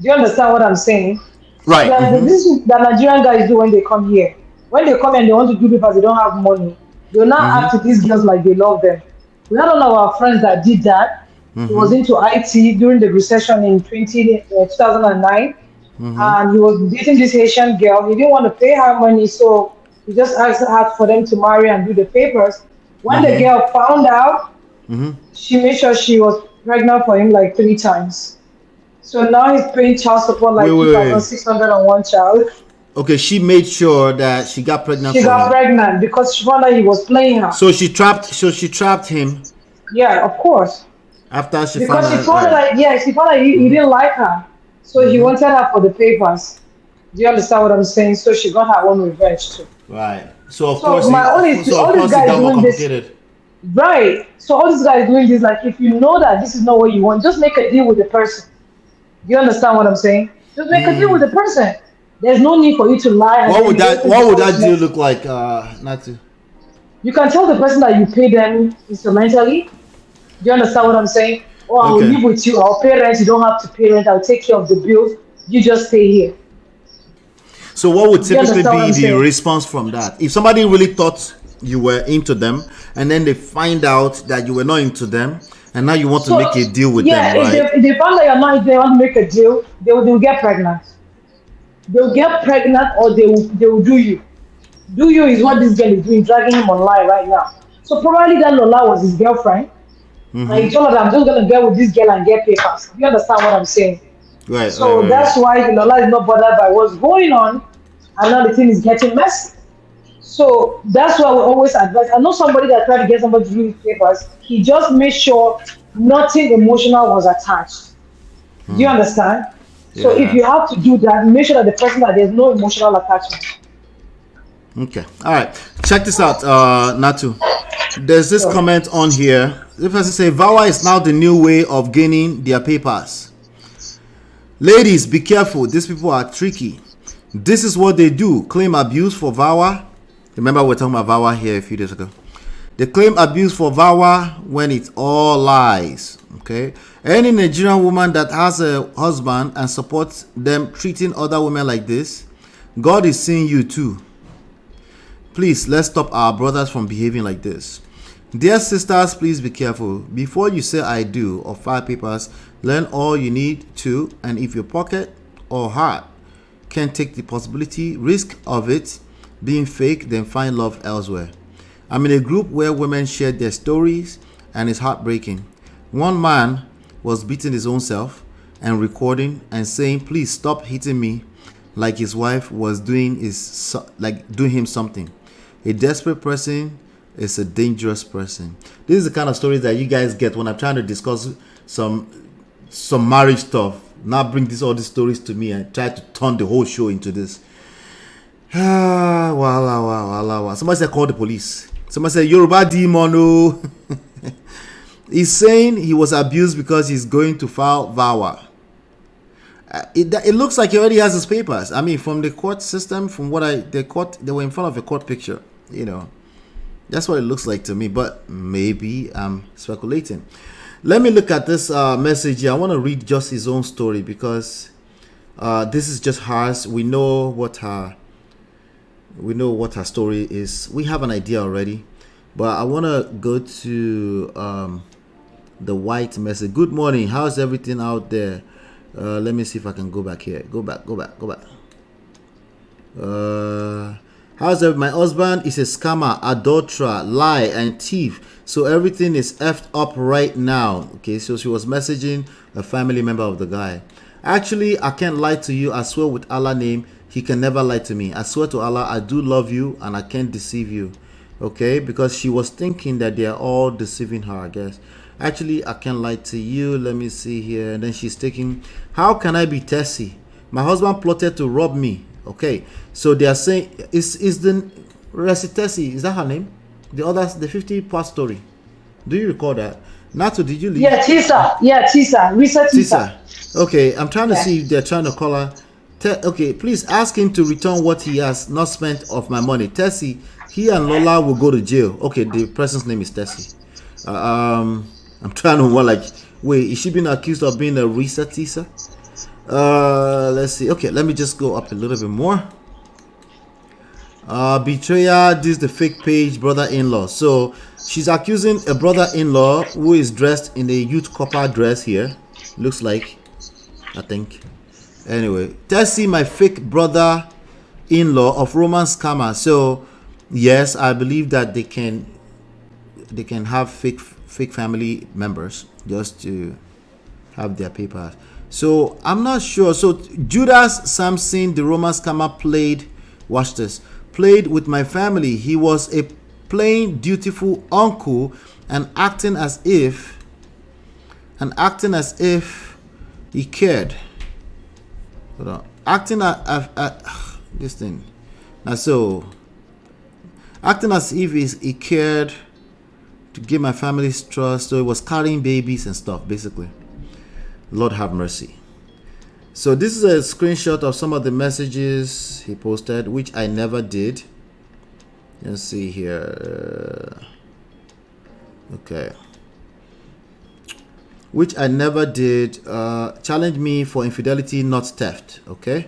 G: Do you understand what I'm saying?
A: Right.
G: This is the Nigerian guys do when they come here. When they come and they want to do papers, they don't have money. They'll not act to these girls like they love them. We had one of our friends that did that. He was into IT during the recession in 2009. And he was dating this Haitian girl. He didn't want to pay her money, so he just asked her for them to marry and do the papers. When the girl found out, she made sure she was pregnant for him like 3 times. So now he's paying child support like 2,601 child.
A: Okay, she made sure that she got pregnant.
G: She got pregnant because she found out he was playing her.
A: So she trapped him.
G: Yeah, of course.
A: After she
G: found out, she found out he didn't like her, so he wanted her for the papers. Do you understand what I'm saying? So she got her own revenge too.
A: Right. So of course,
G: all these guys doing this. Right. So all these guys doing this, like if you know that this is not what you want, just make a deal with the person. Do you understand what I'm saying? Just make a deal with the person. There's no need for you to lie.
A: What would that deal look like? Not to.
G: You can tell the person that you pay them instrumentally. Do you understand what I'm saying? Or I will live with you. I'll pay rent. You don't have to pay rent. I'll take care of the bills. You just stay here.
A: So what would typically be the response from that? If somebody really thought you were into them, and then they find out that you were not into them, and now you want to make a deal with them, right?
G: If they find that you're not, they want to make a deal, they will get pregnant. They'll get pregnant, or they will do you. Do you is what this girl is doing, dragging him online right now. So probably that Lola was his girlfriend. And he told her that I'm just gonna get with this girl and get papers. You understand what I'm saying?
A: Right.
G: So that's why Lola is not bothered by what's going on, and now the thing is getting messy. So that's why we always advise. I know somebody that tried to get somebody to do his papers. He just made sure nothing emotional was attached. Do you understand? Yeah. So if you have to do that, make sure that the person that there's no emotional attachment.
A: Okay. All right. Check this out, Natu. There's this comment on here. The person say VAWA is now the new way of gaining their papers. Ladies, be careful. These people are tricky. This is what they do. Claim abuse for VAWA. Remember we're talking about VAWA here a few days ago. They claim abuse for VAWA when it's all lies. Okay. Any Nigerian woman that has a husband and supports them treating other women like this, God is seeing you too. Please, let's stop our brothers from behaving like this. Dear sisters, please be careful. Before you say I do or file papers, learn all you need to, and if your pocket or heart can take the risk of it being fake, then find love elsewhere. I'm in a group where women shared their stories and it's heartbreaking. One man was beating his own self and recording and saying, please stop hitting me, like his wife was doing him something. A desperate person is a dangerous person. This is the kind of stories that you guys get when I'm trying to discuss some marriage stuff. Now bring all these stories to me and try to turn the whole show into this. Wow. Somebody said call the police. Somebody said Yoruba demon. Oh. He's saying he was abused because he's going to file VAWA. It looks like he already has his papers. I mean, from the court system, from what they were in front of a court picture. You know, that's what it looks like to me. But maybe I'm speculating. Let me look at this message here. I want to read just his own story because this is just hers. We know what her story is. We have an idea already, but I want to go to the white message. Good morning. How's everything out there? Let me see if I can go back here. Go back. My husband is a scammer, adulterer, lie, and thief. So everything is effed up right now. Okay, so she was messaging a family member of the guy. Actually, I can't lie to you. I swear with Allah's name, he can never lie to me. I swear to Allah, I do love you and I can't deceive you. Okay, because she was thinking that they are all deceiving her, I guess. Actually, I can't lie to you. Let me see here. And then she's taking, how can I be Tessie? My husband plotted to rob me. Okay, so they are saying, is the Tessie, is that her name? The others, the 50-part story. Do you recall that? Nato, did you leave?
G: Yeah, Tisa. Risa Tisa.
A: Okay, I'm trying to see if they're trying to call her. Okay, please ask him to return what he has not spent of my money. Tessie, he and Lola will go to jail. Okay, the person's name is Tessie. I'm trying to wait, is she being accused of being a Risa Tisa? Let's see. Okay, let me just go up a little bit more. Betrayer, this is the fake page, brother-in-law. So she's accusing a brother-in-law who is dressed in a youth copper dress here. Looks like, I think. Anyway, Tessie, my fake brother-in-law of Roman scammer. So yes, I believe that they can have fake family members just to have their papers. So I'm not sure. So Judas Samson, the Roman scammer, played with my family. He was a plain dutiful uncle and acting as if he cared. Hold on. Acting this thing. Now so acting as if he cared to give my family's trust. So he was carrying babies and stuff, basically. Lord have mercy. So this is a screenshot of some of the messages he posted, which I never did. Let's see here. Okay. Which I never did. Challenge me for infidelity, not theft. Okay.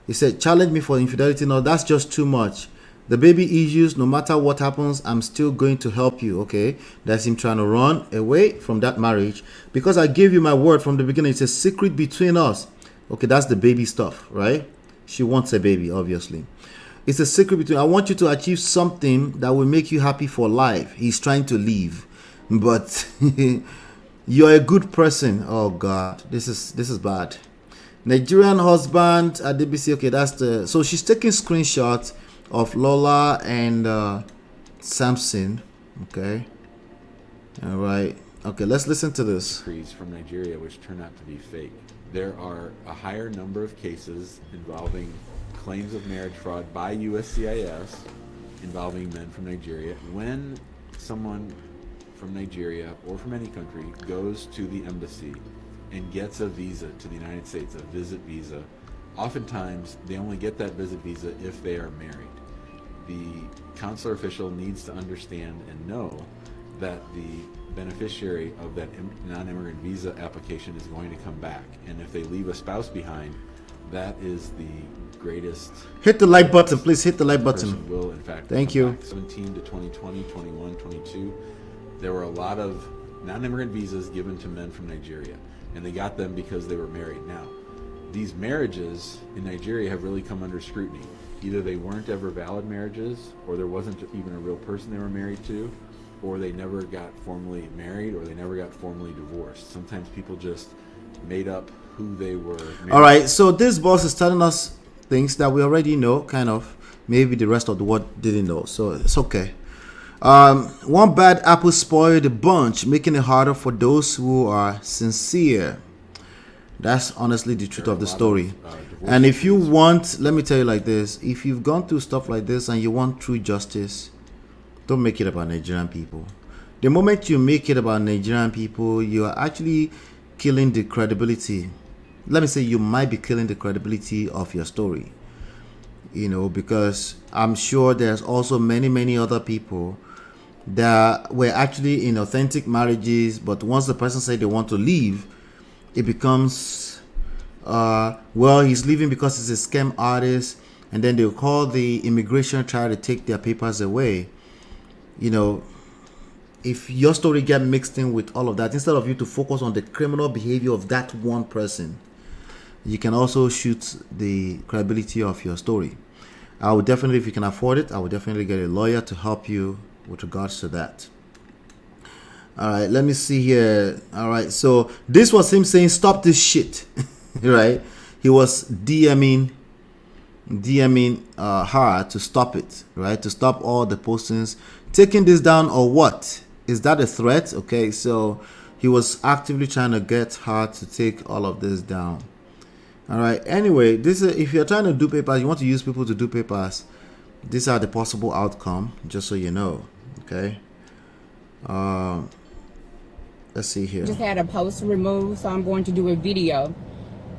A: He said, challenge me for infidelity. No, that's just too much. The baby issues, no matter what happens, I'm still going to help you. Okay, that's him trying to run away from that marriage because I gave you my word from the beginning. It's a secret between us. Okay, that's the baby stuff, right? She wants a baby, obviously. It's a secret between. I want you to achieve something that will make you happy for life. He's trying to leave, but you're a good person. Oh God, this is bad. Nigerian husband at DBC. Okay, that's the. So she's taking screenshots of Lola and Samson. Okay. All right. Okay, let's listen to this.
H: From Nigeria, which turned out to be fake. There are a higher number of cases involving claims of marriage fraud by USCIS involving men from Nigeria. When someone from Nigeria or from any country goes to the embassy and gets a visa to the United States, a visit visa, oftentimes they only get that visit visa if they are married. The consular official needs to understand and know that the beneficiary of that non-immigrant visa application is going to come back. And if they leave a spouse behind, that is the greatest.
A: Hit the like button, please. Hit the like button.
H: Person will, in fact,
A: thank
H: come
A: you.
H: back. 17 to 2020, 21, 22. There were a lot of non-immigrant visas given to men from Nigeria, and they got them because they were married. Now, these marriages in Nigeria have really come under scrutiny. Either they weren't ever valid marriages, or there wasn't even a real person they were married to, or they never got formally married, or they never got formally divorced. Sometimes people just made up who they were married.
A: All right, so this boss is telling us things that we already know, kind of. Maybe the rest of the world didn't know, so it's okay. One bad apple spoiled the bunch, making it harder for those who are sincere. That's honestly the truth of the story. And if you want, let me tell you like this, if you've gone through stuff like this and you want true justice, don't make it about Nigerian people. The moment you make it about Nigerian people, you are actually killing the credibility. Let me say you might be killing the credibility of your story. You know, because I'm sure there's also many other people that were actually in authentic marriages, but once the person said they want to leave, it becomes well, he's leaving because he's a scam artist, and then they'll call the immigration, try to take their papers away. You know, if your story get mixed in with all of that, instead of you to focus on the criminal behavior of that one person, you can also shoot the credibility of your story. I would definitely, if you can afford it, I would definitely get a lawyer to help you with regards to that. All right, let me see here. All right, so this was him saying, stop this shit. Right? He was DMing her to stop it, right? To stop all the postings. Taking this down or what? Is that a threat? Okay, so he was actively trying to get her to take all of this down. All right, anyway, this is, if you're trying to do papers, you want to use people to do papers, these are the possible outcome, just so you know. Okay. Let's see here.
E: Just had a post removed, so I'm going to do a video.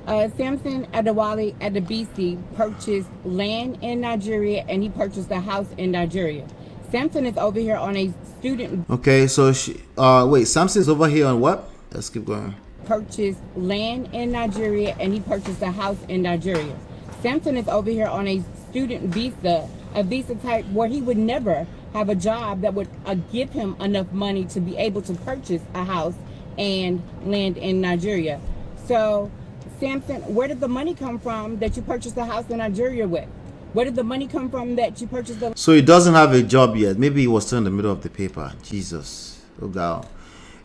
E: Samson Adewale at the BC purchased land in Nigeria, and he purchased a house in Nigeria. Samson is over here on a student.
A: Okay, so she, wait, Samson's over here on what? Let's keep going.
E: Purchased land in Nigeria, and he purchased a house in Nigeria. Samson is over here on a student visa, a visa type where he would never have a job that would give him enough money to be able to purchase a house and land in Nigeria. So, Samson, where did the money come from that you purchased a house in Nigeria with? Where did the money come from that you purchased the...
A: So he doesn't have a job yet. Maybe he was still in the middle of the paper. Jesus. Oh, God.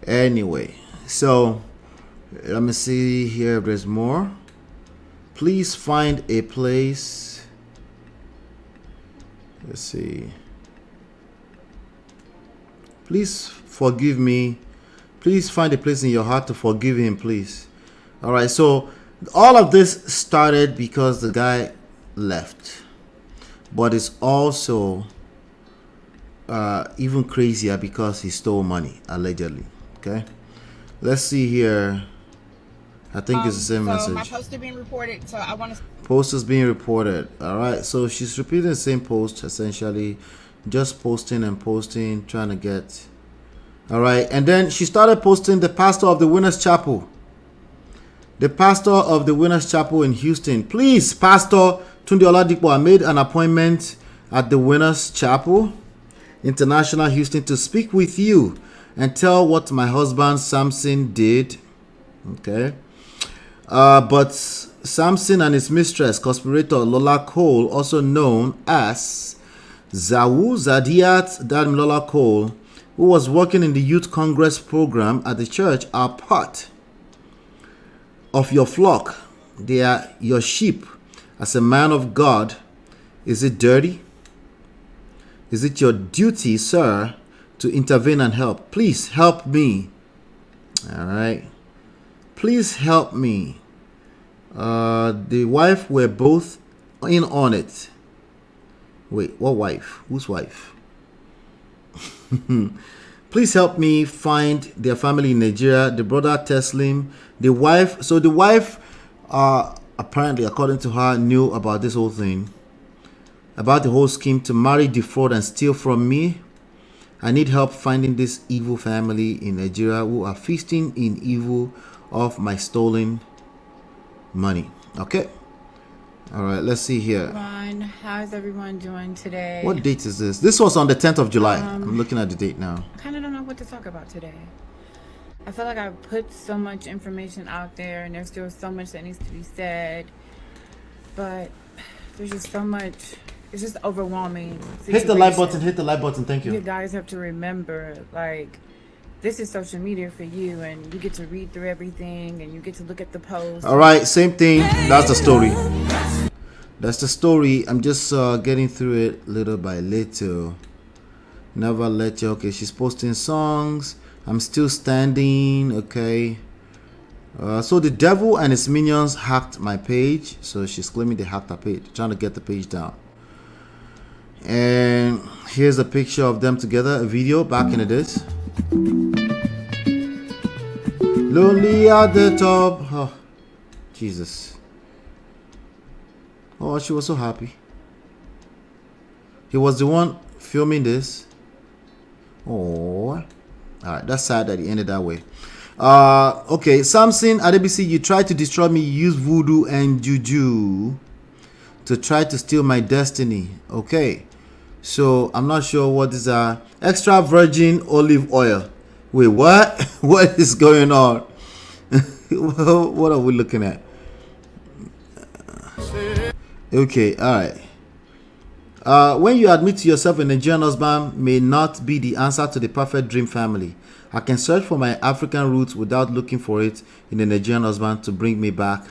A: Anyway, so let me see here if there's more. Please find a place. Let's see. Please forgive me. Please find a place in your heart to forgive him, please. All right, so all of this started because the guy left. But it's also even crazier because he stole money, allegedly. Okay? Let's see here. I think it's the same message.
C: My poster being reported, so I want to...
A: Posters being reported. All right, so she's repeating the same post, essentially. Just posting and posting, trying to get... All right, and then she started posting the pastor of the Winners Chapel. The pastor of the Winners Chapel in Houston. Please, Pastor Tunde Oladipo, I made an appointment at the Winners Chapel International Houston to speak with you and tell what my husband Samson did. Okay. But Samson and his mistress, conspirator Lola Cole, also known as Zawu Zadiat Damilola Cole, who was working in the Youth Congress program at the church, are part of your flock. They are your sheep. As a man of God, is it dirty? Is it your duty, sir, to intervene and help? Please help me. All right. Please help me. The wife were both in on it. Wait, what wife? Whose wife? Please help me find their family in Nigeria. The brother Teslim, the wife. So the wife, apparently, according to her, knew about this whole thing, about the whole scheme to marry, defraud, and steal from me. I need help finding this evil family in Nigeria who are feasting in evil of my stolen money. Okay. All right. Let's see here.
E: Ron, how's everyone doing today?
A: What date is this? This was on the 10th of July. I'm looking at the date now.
E: I kind of don't know what to talk about today. I feel like I put so much information out there and there's still so much that needs to be said. But there's just so much. It's just overwhelming.
A: Hit the like button. Hit the like button. Thank you.
E: You guys have to remember, like, this is social media for you, and you get to read through everything, and you get to look at the posts.
A: All right, same thing. That's the story. That's the story. I'm just getting through it little by little. Never let you. Okay, she's posting songs. I'm still standing. Okay. So the devil and his minions hacked my page. So she's claiming they hacked her page, trying to get the page down. And here's a picture of them together, a video back in the days. Lonely at the top. Oh, Jesus. Oh, she was so happy. He was the one filming this. Oh. Alright, that's sad that it ended that way. Okay, Samson Adebisi, you tried to destroy me. You used voodoo and juju to try to steal my destiny. Okay. So I'm not sure what these are. Extra virgin olive oil. Wait, what? What is going on? What are we looking at? Okay, all right. When you admit to yourself a Nigerian husband may not be the answer to the perfect dream family. I can search for my African roots without looking for it in a Nigerian husband to bring me back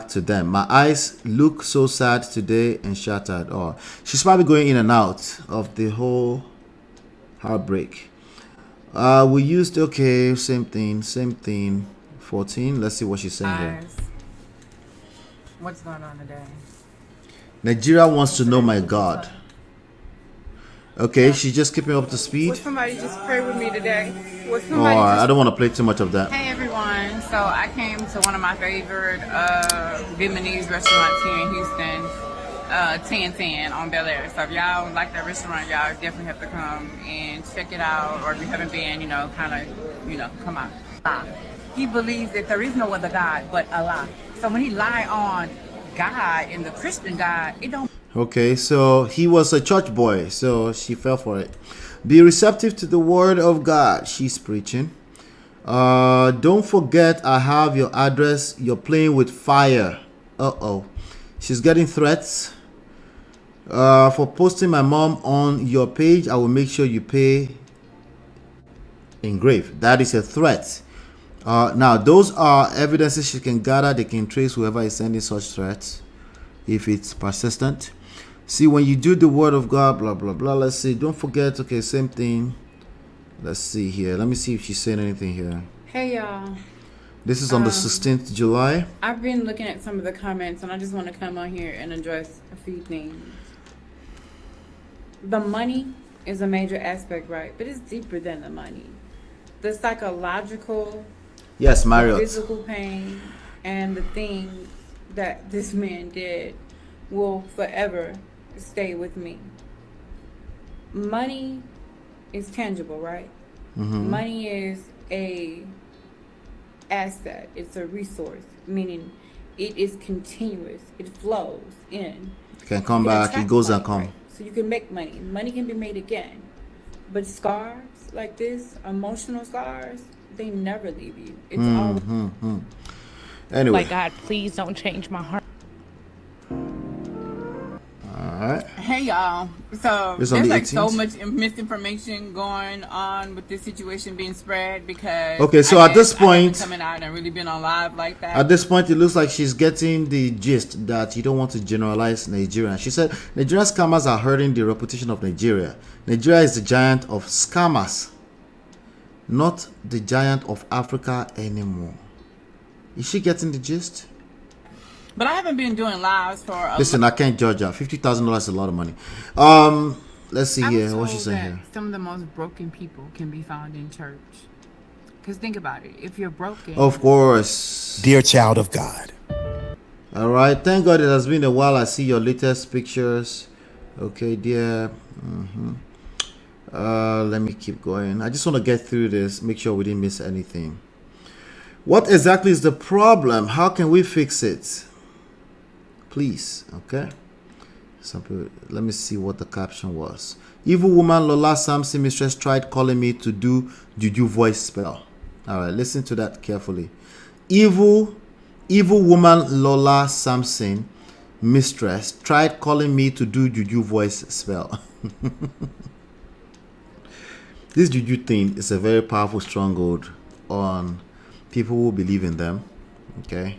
A: to them. My eyes look so sad today and shattered. Oh, she's probably going in and out of the whole heartbreak. We used, okay, same thing. 14. Let's see what she's saying here.
E: What's going on today?
A: Nigeria wants to know my God. Okay, she's just keeping up to speed.
C: Would somebody just pray with me today? Would
A: Oh,
C: somebody
A: I don't want to play too much of that.
C: Hey everyone, so I came to one of my favorite Vietnamese restaurants here in Houston, 1010 on Bel Air. So if y'all like that restaurant, y'all definitely have to come and check it out. Or if you haven't been, come out. He believes that there is no other God but Allah. So when he lie on God and the Christian God, it don't.
A: Okay, so he was a church boy, so she fell for it. Be receptive to the word of God. She's preaching. Don't forget I have your address. You're playing with fire. Uh-oh. She's getting threats. For posting my mom on your page, I will make sure you pay engraved. That is a threat. Now, those are evidences she can gather. They can trace whoever is sending such threats if it's persistent. See, when you do the word of God, blah, blah, blah. Let's see. Don't forget. Okay, same thing. Let's see here. Let me see if she's saying anything here.
E: Hey, y'all.
A: This is on the 16th July.
E: I've been looking at some of the comments, and I just want to come on here and address a few things. The money is a major aspect, right? But it's deeper than the money. The psychological,
A: Yes, Marriott.
E: physical pain, and the things that this man did will forever stay with me. Money is tangible, right?
A: Mm-hmm.
E: Money is a asset. It's a resource, meaning it is continuous. It flows in.
A: It can come back. It goes and come.
E: Right? So you can make money. Money can be made again. But scars like this, emotional scars, they never leave you. It's always.
A: Anyway.
I: Like, God, please don't change my heart.
A: Alright.
C: Hey y'all. So
A: It's on
C: there's
A: the
C: like so
A: 18th?
C: much misinformation going on with this situation being spread because
A: Okay, so
C: I
A: at this
C: guess I haven't
A: point-
C: coming out and really been on live like that.
A: At this point, it looks like she's getting the gist that you don't want to generalize Nigeria. She said Nigerian scammers are hurting the reputation of Nigeria. Nigeria is the giant of scammers, not the giant of Africa anymore. Is she getting the gist?
C: But I haven't been doing lives for a
A: Listen, I can't judge her. $50,000 is a lot of money. let's see
C: I
A: here.
C: was
A: What she
C: told
A: saying
C: that
A: here?
C: some of the most broken people can be found in church. Because think about it. If you're broken.
A: Of course.
J: Dear child of God.
A: All right. Thank God it has been a while. I see your latest pictures. Okay, dear. Let me keep going. I just want to get through this. Make sure we didn't miss anything. What exactly is the problem? How can we fix it? Please. Okay. Let me see what the caption was. Evil woman Lola Samson mistress tried calling me to do juju voice spell. All right, listen to that carefully. Evil woman Lola Samson mistress tried calling me to do juju voice spell. This juju thing is a very powerful stronghold on people who believe in them. Okay.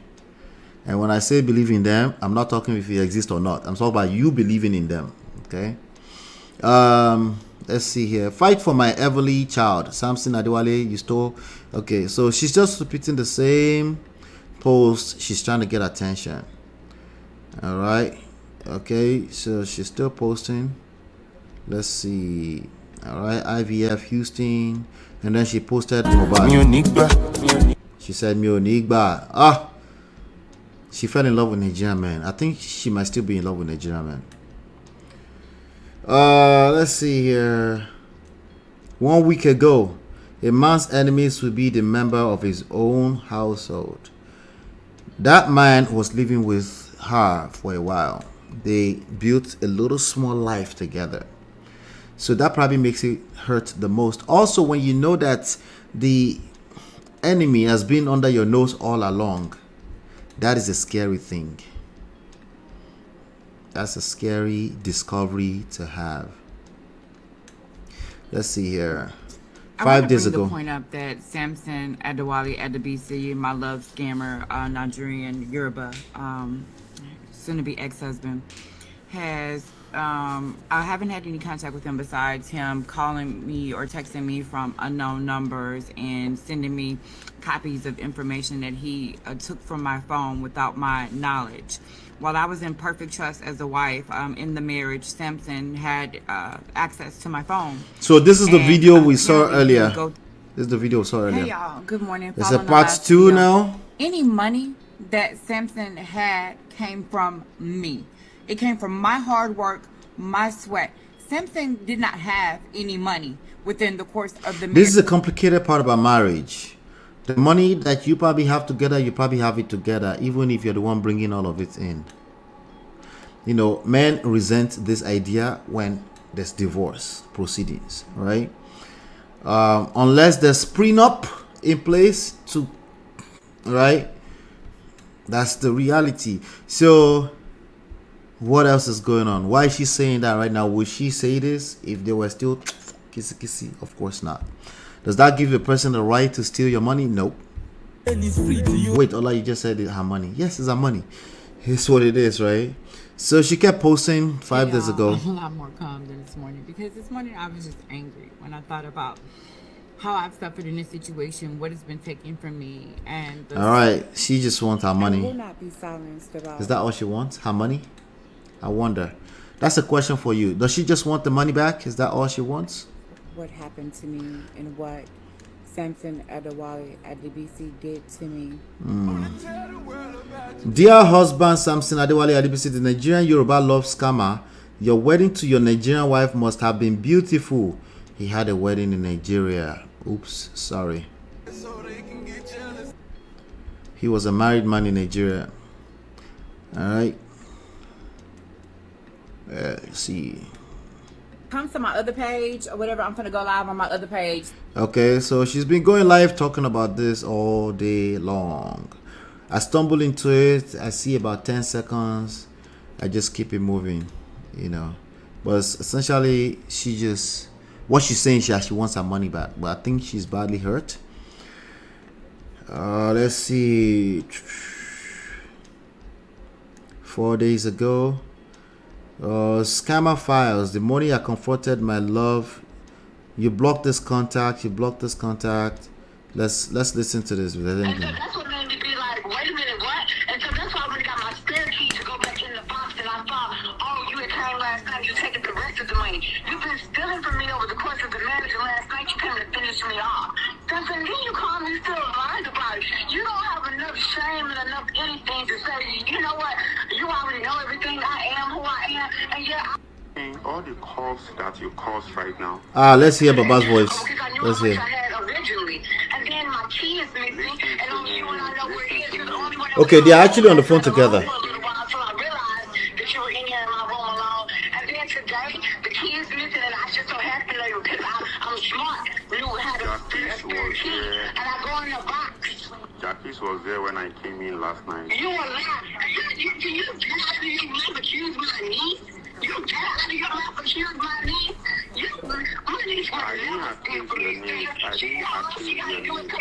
A: And when I say believe in them, I'm not talking if they exist or not. I'm talking about you believing in them. Okay. Let's see here. Fight for my Everly child. Samson Adewale, you stole. Okay, so she's just repeating the same post. She's trying to get attention. All right. Okay, so she's still posting. Let's see. All right, IVF Houston. And then she posted mobile. She said Mionigba. Ah. She fell in love with Nigerian man. I think she might still be in love with Nigerian man. Let's see here. 1 week ago, a man's enemies would be the member of his own household. That man was living with her for a while. They built a little small life together. So that probably makes it hurt the most. Also, when you know that the enemy has been under your nose all along, that is a scary thing. That's a scary discovery to have. Let's see here. 5 days ago.
C: I want to point up that Samson Adewale Adebisi, my love scammer, Nigerian Yoruba, soon to be ex-husband, has I haven't had any contact with him besides him calling me or texting me from unknown numbers and sending me copies of information that he took from my phone without my knowledge. While I was in perfect trust as a wife in the marriage, Samson had access to my phone.
A: So this is the video we saw earlier. This is the video we saw earlier.
C: Hey y'all, good morning.
A: It's a part 2 now.
C: Any money that Samson had came from me. It came from my hard work, my sweat. Samson did not have any money within the course of the marriage.
A: This is a complicated part about marriage. The money that you probably have together, you probably have it together, even if you're the one bringing all of it in. You know, men resent this idea when there's divorce proceedings, right? Unless there's prenup in place to, right? That's the reality. So what else is going on? Why is she saying that right now? Would she say this if they were still kissy kissy? Of course not. Does that give a person the right to steal your money? Nope. Wait, Ola, you just said it's her money. Yes, it's her money. It's what it is, right? So she kept posting 5 days ago.
C: I'm a lot more calm than this morning because this morning I was just angry when I thought about how I've suffered in this situation, what has been taken from me, and
A: all right, she just wants her money.
F: I will not be silenced about.
A: Is that all she wants? Her money? I wonder. That's a question for you. Does she just want the money back? Is that all she wants?
F: What happened to me and what Samson Adewale Adebisi did to me.
A: Dear husband Samson Adewale Adebisi, the Nigerian Yoruba love scammer, your wedding to your Nigerian wife must have been beautiful. He had a wedding in Nigeria. Oops, sorry. He was a married man in Nigeria. Alright. Let's see.
C: Come to my other page or whatever. I'm gonna go live on my other page.
A: Okay, so she's been going live talking about this all day long. I stumble into it. I see about 10 seconds. I just keep it moving, you know. But essentially, what she's saying, she wants her money back. But I think she's badly hurt. Let's see. 4 days ago. Scammer files. The morning I confronted my love, you blocked this contact. You blocked this contact. Let's listen to this.
K: That's what made me be like, wait a minute, what? And so that's why I already got my spare key to go back in the box, and I thought, oh, you had came last night. You taking the rest of the money. You've been stealing from me over the course of the marriage, and last night you came to finish me off. Something, then you call me still lying about it. You don't have enough shame and enough anything to say, you know what, you already know everything, I am who I am, and yeah,
J: all the calls that you cause right now.
A: Let's hear Baba's voice. Let's hear. Okay, they are actually on the phone together.
J: Jackie was there when I came in last night.
K: You were not. You accuse my niece? You accuse my niece?
J: I didn't accuse your niece. I didn't accuse your niece.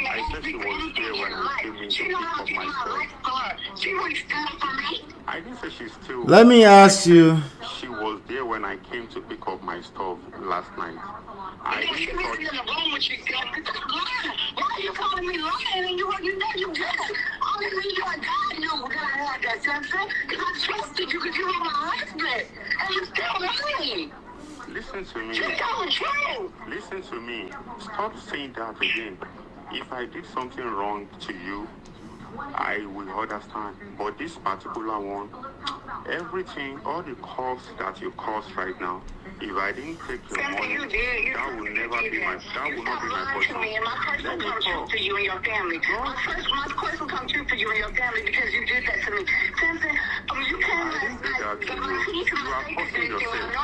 J: I said she was there when I came in to pick up my stuff.
K: She was stealing from me?
J: I didn't say she's still.
A: Let me ask you.
J: She was there when I came to pick up my stuff last night. I didn't
K: she was in the room when she said, why are you calling me lying? And you know you did. Only me, you and God knew that I had that, Simpson. Because I trusted you because you were my husband. And you still lying.
J: Listen to me.
K: You're telling the truth.
J: Listen to me. Stop saying that again. If I did something wrong to you, I will understand. But this particular one, everything, all the calls that you cause right now, if I didn't take your money, that will never be my, that will not be my portion.
K: My curse will come true for you and your family. My curse will come true for you and your family because you did that to me. Simpson, you can't let
J: you are forcing yourself.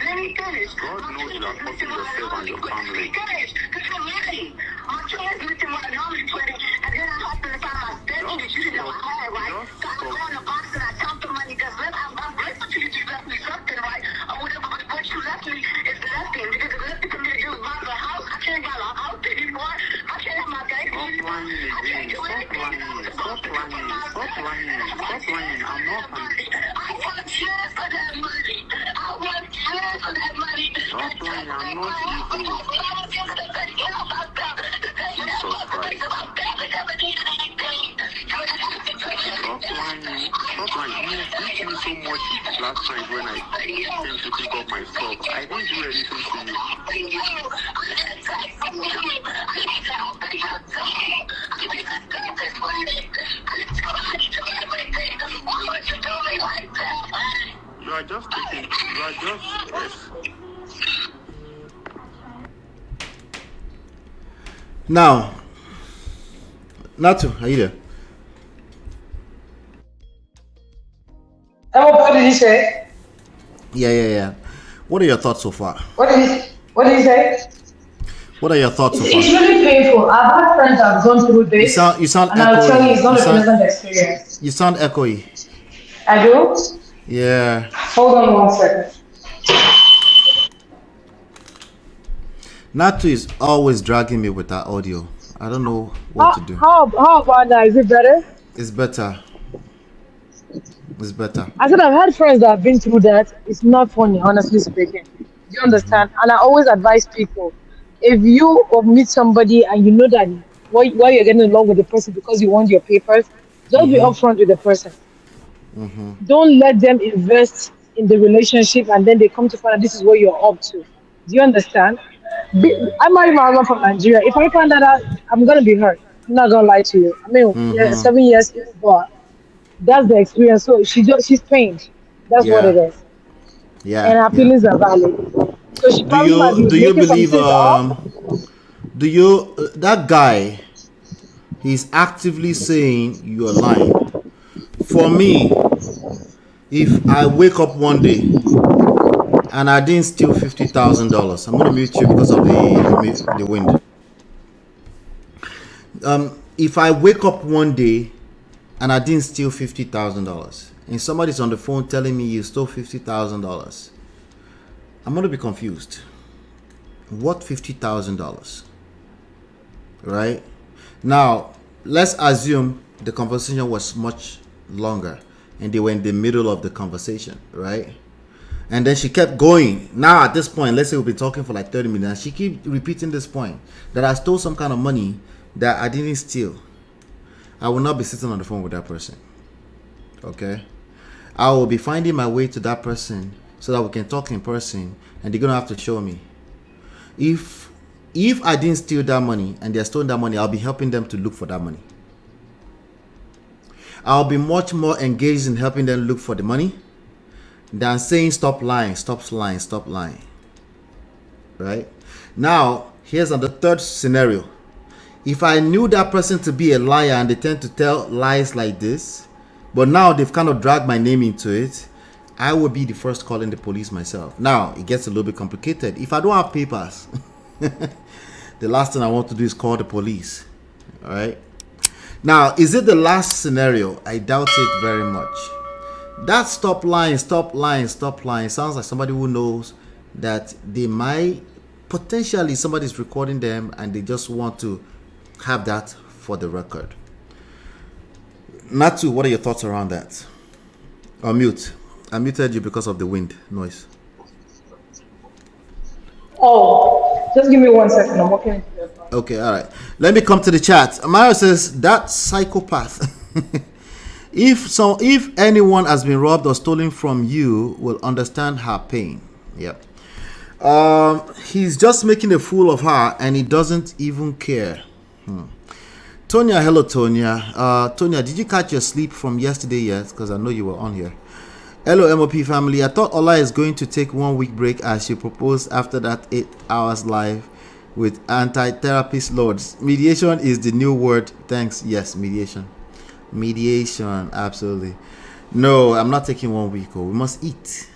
K: Let me finish.
J: God knows you are forcing yourself and your family.
K: Finish, because you're lying. My kids missing what I normally put in, and then I happened to find my schedule that you didn't know I had, right? So I go in the box and I count the money because I'm grateful to you. You left me something, right? Or whatever, but what you left me is nothing because it's nothing for me to do is buy the house. I can't buy the house anymore. I can't have my baby anymore. I can't do anything.
J: Stop lying. I'm not lying.
K: I want chance for that money. I want chance for that money.
J: Stop lying. I'm not evil. Jesus Christ. Stop lying. You beat me so much last night when I came to pick up my stuff. I didn't do anything to you. You are just taking. Yes.
A: Now, Natu, are you there?
G: What did he say?
A: Yeah. What are your thoughts so far?
G: What did he say?
A: What are your thoughts so far?
G: It's really painful. I've had friends that have gone through this.
A: You sound
G: and I'll tell you, it's not a
A: echoey.
G: pleasant experience.
A: You sound echoey.
G: I do?
A: Yeah.
G: Hold on 1 second.
A: Natu is always dragging me with that audio. I don't know what to do.
G: How about now? Is it better?
A: It's better.
G: I said I've had friends that have been through that. It's not funny, honestly speaking. Do you understand? And I always advise people, if you meet somebody and you know that while you're getting along with the person because you want your papers, just be upfront with the person. Don't let them invest in the relationship and then they come to find out this is what you're up to. Do you understand? I married my husband from Nigeria. If I find that out, I'm gonna be hurt. I'm not gonna lie to you. I mean, 7 years, but that's the experience. So she's pained. That's what it is.
A: Yeah.
G: And her feelings are valid. So she
A: do you believe that guy? He's actively saying you're lying. For me, if I wake up one day and I didn't steal $50,000, I'm gonna mute you because of the wind. If I wake up one day and I didn't steal $50,000, and somebody's on the phone telling me you stole $50,000, I'm gonna be confused. What $50,000? Right? Now, let's assume the conversation was much longer and they were in the middle of the conversation, right? And then she kept going. Now at this point, let's say we've been talking for like 30 minutes. She keep repeating this point that I stole some kind of money that I didn't steal. I will not be sitting on the phone with that person. Okay? I will be finding my way to that person so that we can talk in person, and they're gonna have to show me If I didn't steal that money and they're stealing that money, I'll be helping them to look for that money. I'll be much more engaged in helping them look for the money than saying stop lying, stop lying, stop lying. Right? Now, here's the third scenario. If I knew that person to be a liar and they tend to tell lies like this, but now they've kind of dragged my name into it, I would be the first calling the police myself. Now, it gets a little bit complicated. If I don't have papers, the last thing I want to do is call the police. All right? Now, is it the last scenario? I doubt it very much. That stop lying, stop lying, stop lying sounds like somebody who knows that they might potentially, somebody's recording them and they just want to have that for the record. Natu, what are your thoughts around that? Mute. I muted you because of the wind noise.
G: Oh, just give me 1 second. I'm walking into the phone.
A: Okay, all right. Let me come to the chat. Mario says that psychopath. If anyone has been robbed or stolen from you, will understand her pain. Yep. He's just making a fool of her, and he doesn't even care. Tonya, hello Tonya. Tonya, did you catch your sleep from yesterday yet? Because I know you were on here. Hello MOP family. I thought Ola is going to take 1 week break as she proposed after that 8 hours live with anti-therapist lords. Mediation is the new word. Thanks. Yes, mediation. Mediation, absolutely. No, I'm not taking 1 week. We must eat.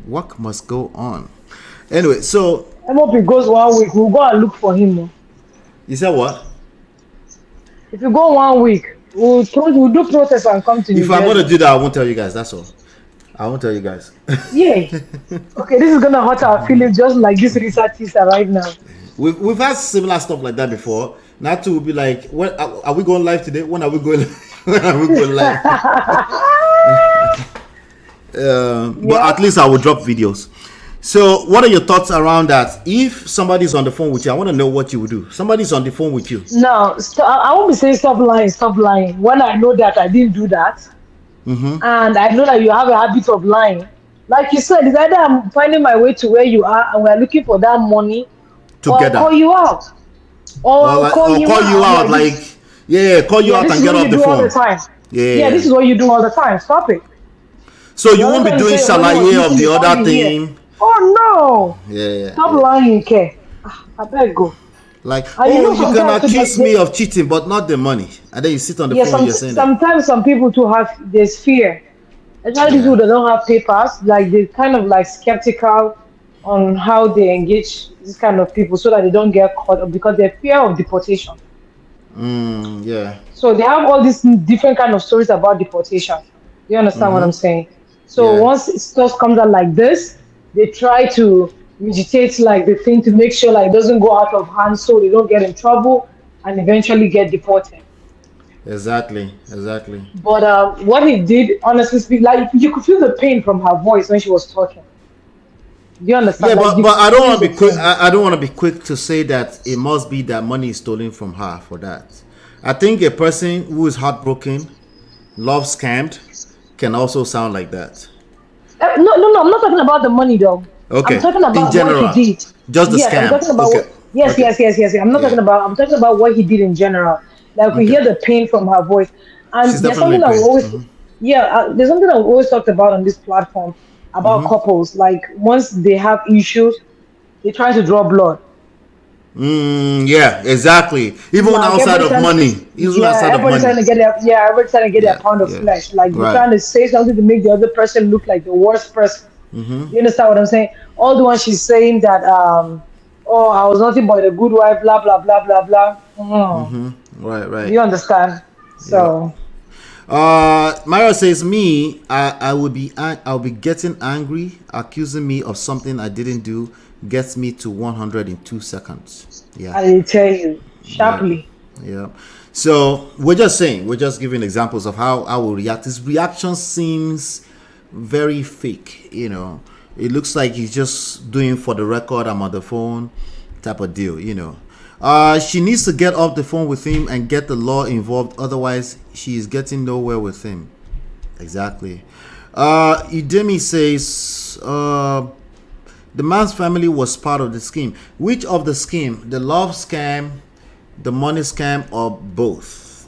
A: Work must go on. Anyway, so
G: MOP goes 1 week. We'll go and look for him.
A: You said what?
G: If you go 1 week, we'll do protest and come to you.
A: If I'm going to do that, I won't tell you guys. That's all. I won't tell you guys.
G: Yeah. Okay, this is going to hurt our feelings just like this research is right now.
A: We've had similar stuff like that before. Natu will be like, "When are we going live today? When are we going? When are we going live?" But at least I will drop videos. So, what are your thoughts around that? If somebody's on the phone with you, I want to know what you would do. Somebody's on the phone with you.
G: No, I won't be saying stop lying. When I know that I didn't do that, and I know that you have a habit of lying, like you said, it's either I'm finding my way to where you are and we're looking for that money,
A: together,
G: or call you out, or call you out,
A: like call you out and get off the phone.
G: All the time. Yeah, this is what you do all the time. Stop it.
A: So you won't be doing shalaye of the other thing.
G: Oh no!
A: Yeah.
G: Stop lying, okay? I better go.
A: Like, you can accuse me of cheating, but not the money, and then you sit on the phone. You're saying
G: sometimes some people too there's fear. Especially people that don't have papers, like they're kind of like skeptical on how they engage this kind of people, so that they don't get caught because they're fear of deportation.
A: Yeah.
G: So they have all these different kind of stories about deportation. You understand what I'm saying? So once stuff comes out like this, they try to meditate like the thing to make sure like it doesn't go out of hand, so they don't get in trouble and eventually get deported.
A: Exactly.
G: But what he did, honestly speaking, like you could feel the pain from her voice when she was talking. Do you understand?
A: Yeah,
G: like,
A: but I don't want to be quick. I don't want to be quick to say that it must be that money is stolen from her for that. I think a person who is heartbroken, love scammed, can also sound like that.
G: No, I'm not talking about the money though.
A: Okay.
G: I'm talking about
A: in general,
G: what he did.
A: Just the scam.
G: I'm talking about yes. I'm not talking about. I'm talking about what he did in general. Like we hear the pain from her voice, and there's something that we always, there's something that we always talked about on this platform about couples. Like once they have issues, they try to draw blood.
A: Yeah, exactly. Even outside of money.
G: Everybody's trying to get their pound of flesh. Like you're trying to say something to make the other person look like the worst person. You understand what I'm saying? All the one she's saying that I was nothing but a good wife, blah blah blah blah blah.
A: Right.
G: You understand? So
A: Myra says I'll be getting angry. Accusing me of something I didn't do gets me to 100 in 2 seconds. Yeah,
G: I tell you sharply.
A: Yeah. So we're just giving examples of how I will react. His reaction seems very fake. It looks like he's just doing for the record, I'm on the phone type of deal. She needs to get off the phone with him and get the law involved. Otherwise, she is getting nowhere with him. Exactly. Udemy says, The man's family was part of the scheme. Which of the scheme? The love scam, the money scam, or both?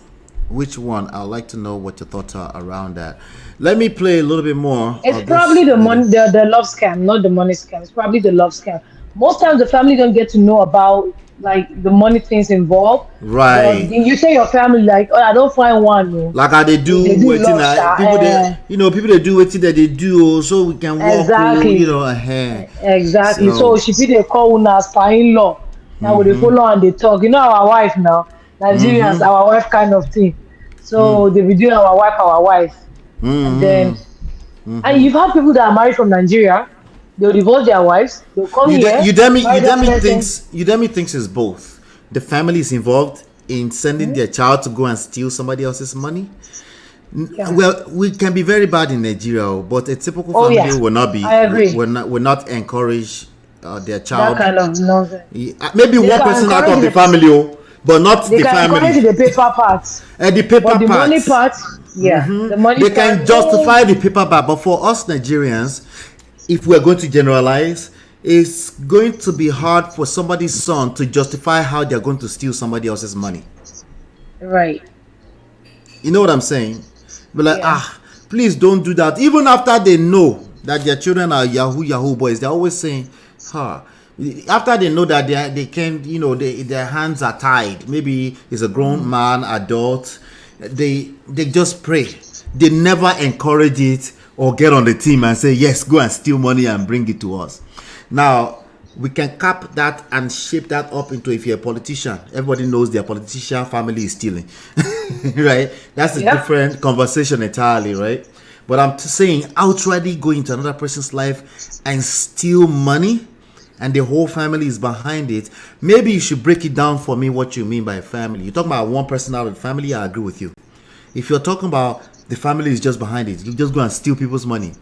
A: Which one? I'd like to know what your thoughts are around that. Let me play a little bit more.
G: It's probably the money, the love scam, not the money scam. It's probably the love scam. Most times the family don't get to know about like the money things involved.
A: Right.
G: But you say your family like, oh, I don't find one. No.
A: Like how they do waiting people they, people they do waiting that they do so we can walk
G: exactly.
A: Ahead.
G: Exactly. So she be they call una spying law. Now they follow and they talk. You know our wife now. Nigerians, our wife kind of thing. So they be doing our wife. And then and you've had people that are married from Nigeria. They'll divorce their wives. They'll come here.
A: Udemy thinks it's both. The family is involved in sending their child to go and steal somebody else's money. Yeah. Well, we can be very bad in Nigeria, but a typical family will not be.
G: I agree.
A: Will not encourage their child.
G: That kind of nonsense.
A: Maybe one person out of the family, but not the family.
G: They can encourage the paper parts.
A: The paper
G: but the money part, the money.
A: They can justify the paper part, but for us Nigerians, if we're going to generalize, it's going to be hard for somebody's son to justify how they're going to steal somebody else's money.
G: Right.
A: You know what I'm saying? But like, please don't do that. Even after they know that their children are Yahoo boys, they're always saying, after they know that they can, their hands are tied. Maybe it's a grown man, adult. They just pray. They never encourage it or get on the team and say, yes, go and steal money and bring it to us. Now, we can cap that and shape that up into, if you're a politician, everybody knows their politician family is stealing. Right? That's a different conversation entirely, right? But I'm saying outrightly go into another person's life and steal money and the whole family is behind it. Maybe you should break it down for me what you mean by family. You're talking about one person out of the family, I agree with you. If you're talking about the family is just behind it, you just go and steal people's money.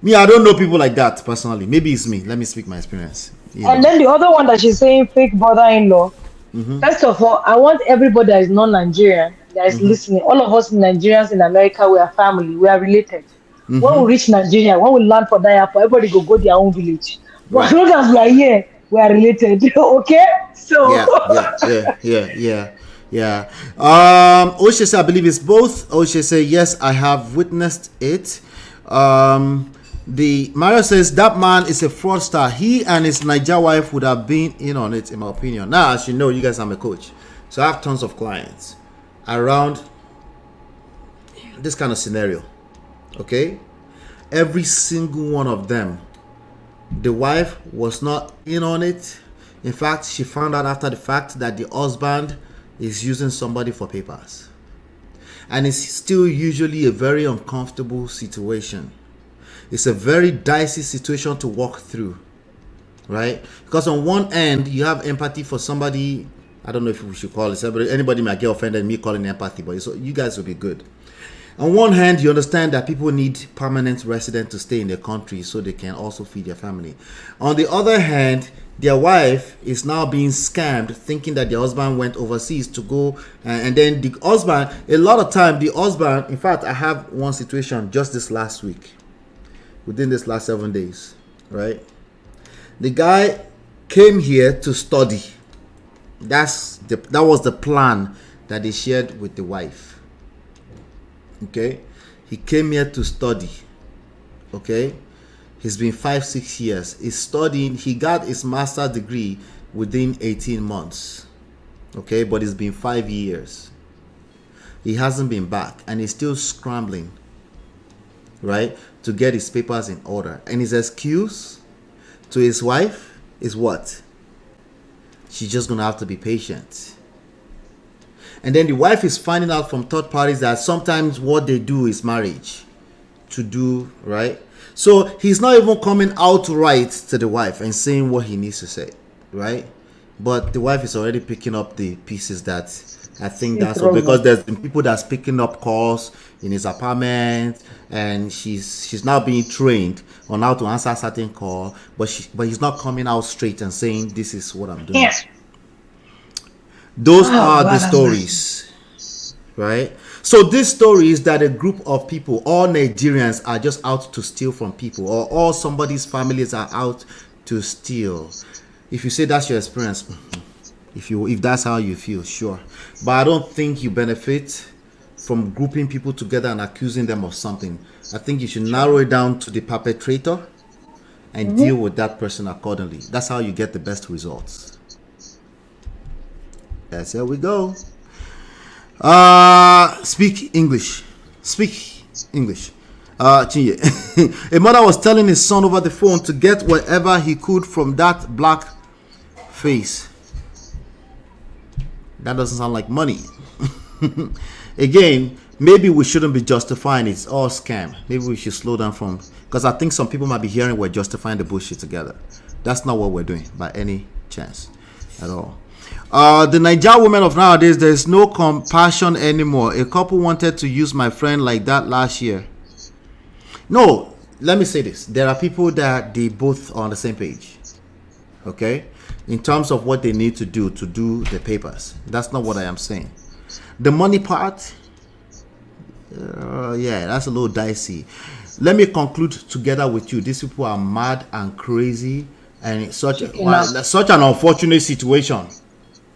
A: Me, I don't know people like that personally. Maybe it's me. Let me speak my experience.
G: And then the other one that she's saying, fake brother-in-law. First of all, I want everybody that is non-Nigerian, that is listening. All of us Nigerians in America, we are family. We are related. When we reach Nigeria, when we land for that airport, everybody go their own village. But as long as we are here, we are related. Okay? So
A: Yeah. Oshe said, I believe it's both. Oshe said, yes, I have witnessed it. The Mario says that man is a fraudster. He and his Niger wife would have been in on it, in my opinion. Now, as you know, you guys, I'm a coach, so I have tons of clients around this kind of scenario. Okay, every single one of them, the wife was not in on it. In fact, she found out after the fact that the husband is using somebody for papers, and it's still usually a very uncomfortable situation. It's a very dicey situation to walk through, right? Because on one end, you have empathy for somebody. I don't know if we should call it. Anybody might get offended me calling empathy, but you guys will be good. On one hand, you understand that people need permanent residents to stay in their country so they can also feed their family. On the other hand, their wife is now being scammed, thinking that the husband went overseas to go, and then the husband, a lot of time, the husband, in fact, I have one situation just this last week, within this last 7 days, right? The guy came here to study. That was the plan that they shared with the wife. Okay, he came here to study. Okay, he's been 5-6 years. He's studying. He got his master's degree within 18 months. Okay, but it's been 5 years. He hasn't been back, and he's still scrambling, right, to get his papers in order. And his excuse to his wife is what? She's just gonna have to be patient. And then the wife is finding out from third parties that sometimes what they do is marriage to do, right? So he's not even coming out right to the wife and saying what he needs to say, right? But the wife is already picking up the pieces that I think that's all, because there's been people that's picking up calls in his apartment, and she's now being trained on how to answer certain call, but he's not coming out straight and saying this is what I'm doing.
G: Yes.
A: Those are the stories, right? So this story is that a group of people, all Nigerians, are just out to steal from people, or all somebody's families are out to steal. If you say that's your experience, if that's how you feel, sure. But I don't think you benefit from grouping people together and accusing them of something. I think you should narrow it down to the perpetrator and deal with that person accordingly. That's how you get the best results. Yes, here we go. Speak English. Speak English. Chinye. A mother was telling his son over the phone to get whatever he could from that black face. That doesn't sound like money. Again, maybe we shouldn't be justifying it. It's all scam. Maybe we should slow down from, because I think some people might be hearing we're justifying the bullshit together. That's not what we're doing by any chance at all. The Nigerian women of nowadays, there's no compassion anymore. A couple wanted to use my friend like that last year. No, let me say this. There are people that they both are on the same page. Okay? In terms of what they need to do the papers. That's not what I am saying. The money part, yeah, that's a little dicey. Let me conclude together with you. These people are mad and crazy, and it's such an unfortunate situation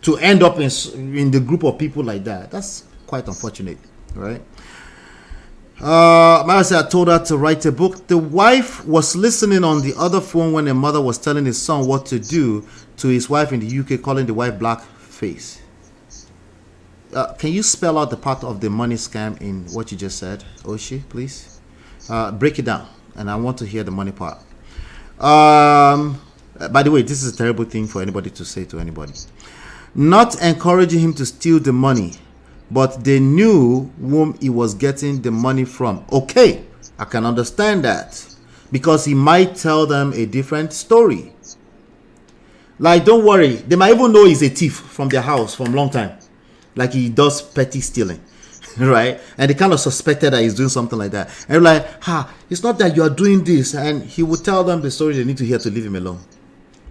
A: to end up in the group of people like that. That's quite unfortunate, right? Mara said I told her to write a book. The wife was listening on the other phone when the mother was telling his son what to do to his wife in the UK, calling the wife black face. Can you spell out the part of the money scam in what you just said, Oshi, please? Break it down, and I want to hear the money part. By the way, this is a terrible thing for anybody to say to anybody. Not encouraging him to steal the money, but they knew whom he was getting the money from. Okay, I can understand that, because he might tell them a different story. Like, don't worry, they might even know he's a thief from their house from a long time. Like he does petty stealing, right? And they kind of suspected that he's doing something like that. And they're like, it's not that you are doing this. And he would tell them the story they need to hear to leave him alone.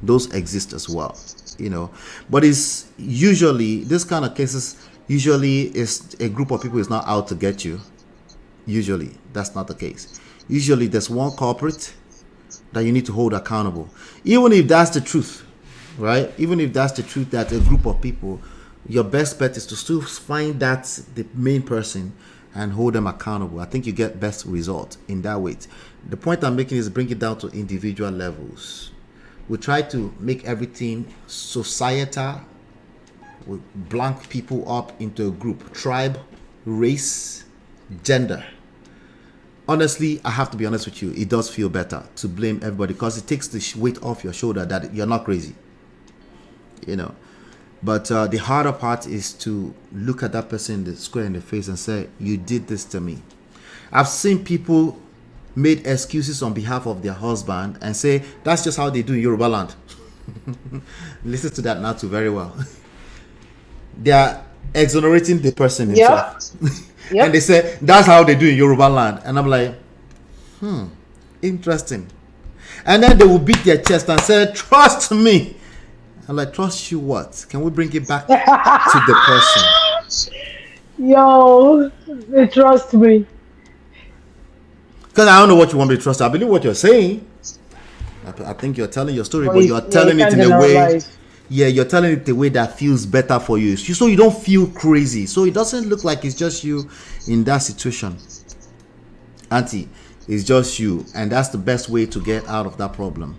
A: Those exist as well, you know. But it's usually, this kind of cases, usually is a group of people is not out to get you. Usually, that's not the case. Usually, there's one culprit that you need to hold accountable. Even if that's the truth, right? Even if that's the truth that a group of people, your best bet is to still find that the main person and hold them accountable. I think you get best result in that way. The point I'm making is bring it down to individual levels. We try to make everything societal. We blank people up into a group, tribe, race, gender. Honestly, I have to be honest with you, it does feel better to blame everybody, because it takes the weight off your shoulder that you're not crazy, you know. But the harder part is to look at that person in the square in the face and say, you did this to me. I've seen people made excuses on behalf of their husband and say, that's just how they do in Yoruba land. Listen to that now too very well. They are exonerating the person himself. Yep. And they say, that's how they do in Yoruba land. And I'm like, interesting. And then they will beat their chest and say, trust me. I'm like, trust you what? Can we bring it back to the person?
G: Yo, they trust me.
A: Because I don't know what you want me to trust. I believe what you're saying. I think you're telling your story, but you're telling it in a way. Yeah, you're telling it the way that feels better for you. So you don't feel crazy. So it doesn't look like it's just you in that situation. Auntie, it's just you. And that's the best way to get out of that problem.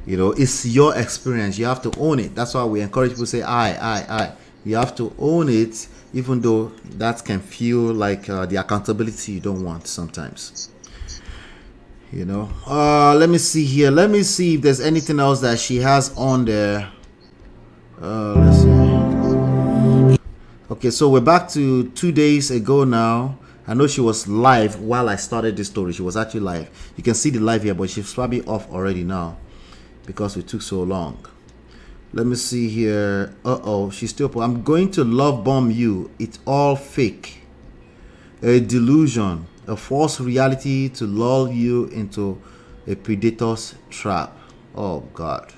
A: You know, it's your experience. You have to own it. That's why we encourage people to say, I. You have to own it, even though that can feel like the accountability you don't want sometimes. You know, let me see here. Let me see if there's anything else that she has on there. Let's see. Okay, so we're back to 2 days ago now. I know she was live while I started this story. She was actually live. You can see the live here, but she's probably off already now because it took so long. Let me see here. She's still. I'm going to love bomb you. It's all fake. A delusion. A false reality to lull you into a predator's trap. Oh God.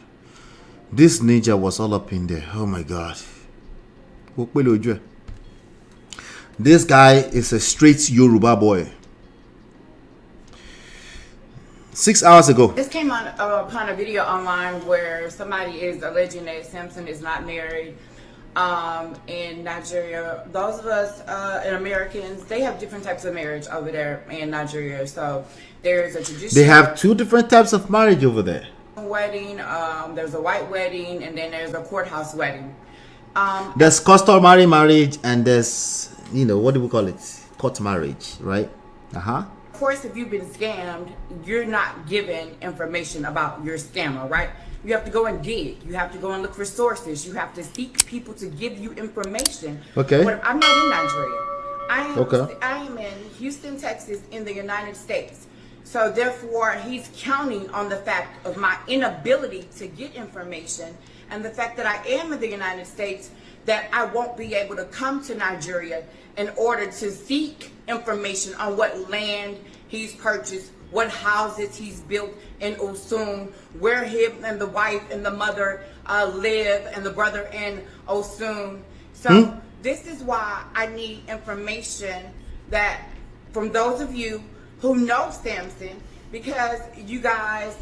A: This ninja was all up in there. Oh my God. This guy is a straight Yoruba boy. 6 hours ago.
C: This came on upon a video online where somebody is alleging that Samson is not married in Nigeria. Those of us and Americans, they have different types of marriage over there in Nigeria. So there's a tradition.
A: They have 2 different types of marriage over there.
C: Wedding, there's a white wedding, and then there's a courthouse wedding.
A: There's customary marriage, and there's, what do we call it? Court marriage, right?
C: Of course, if you've been scammed, you're not given information about your scammer, right? You have to go and dig. You have to go and look for sources. You have to seek people to give you information.
A: Okay.
C: But I'm not in Nigeria. I am in Houston, Texas, in the United States. So therefore, he's counting on the fact of my inability to get information and the fact that I am in the United States, that I won't be able to come to Nigeria in order to seek information on what land he's purchased, what houses he's built in Osun, where him and the wife and the mother live, and the brother in Osun. So this is why I need information that from those of you who know Samson, because you guys,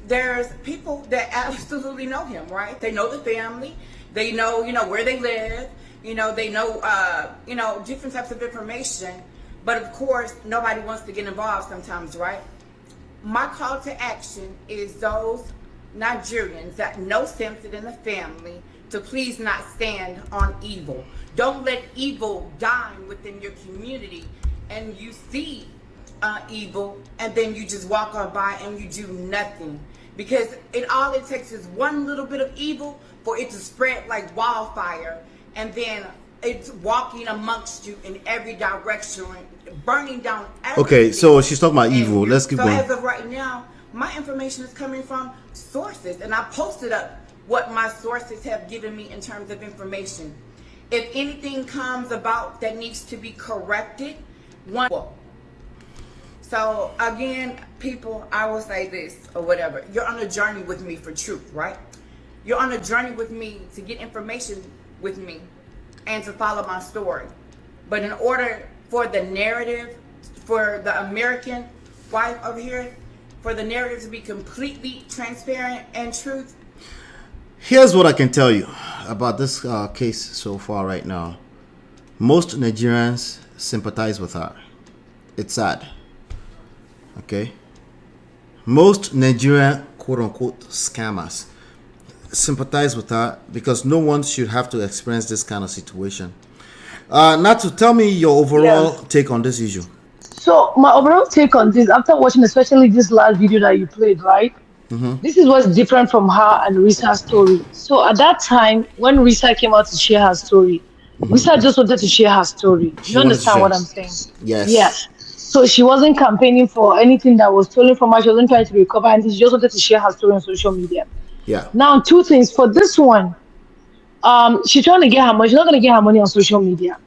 C: there's people that absolutely know him, right? They know the family. They know, where they live. They know, different types of information. But of course, nobody wants to get involved sometimes, right? My call to action is those Nigerians that know Samson and the family to please not stand on evil. Don't let evil dine within your community and you see evil and then you just walk on by and you do nothing. Because all it takes is one little bit of evil for it to spread like wildfire, and then it's walking amongst you in every direction, burning down everything.
A: Okay, so she's talking about evil. Let's keep going.
C: So as of right now, my information is coming from sources, and I posted up what my sources have given me in terms of information. If anything comes about that needs to be corrected, so again, people, I will say this or whatever. You're on a journey with me for truth, right? You're on a journey with me to get information with me and to follow my story. But in order for the narrative, for the American wife over here, for the narrative to be completely transparent and truth.
A: Here's what I can tell you about this case so far right now. Most Nigerians sympathize with her. It's sad. Okay? Most Nigerian quote-unquote scammers sympathize with her because no one should have to experience this kind of situation. Natu, tell me your overall take on this issue.
G: So my overall take on this, after watching especially this last video that you played, right? This is what's different from her and Risa's story. So at that time, when Risa came out to share her story, Risa just wanted to share her story. You understand what I'm saying? Yes. So she wasn't campaigning for anything that was stolen from her. She wasn't trying to recover anything. She just wanted to share her story on social media.
A: Yeah.
G: Now, 2 things. For this one, she's trying to get her money. She's not going to get her money on social media.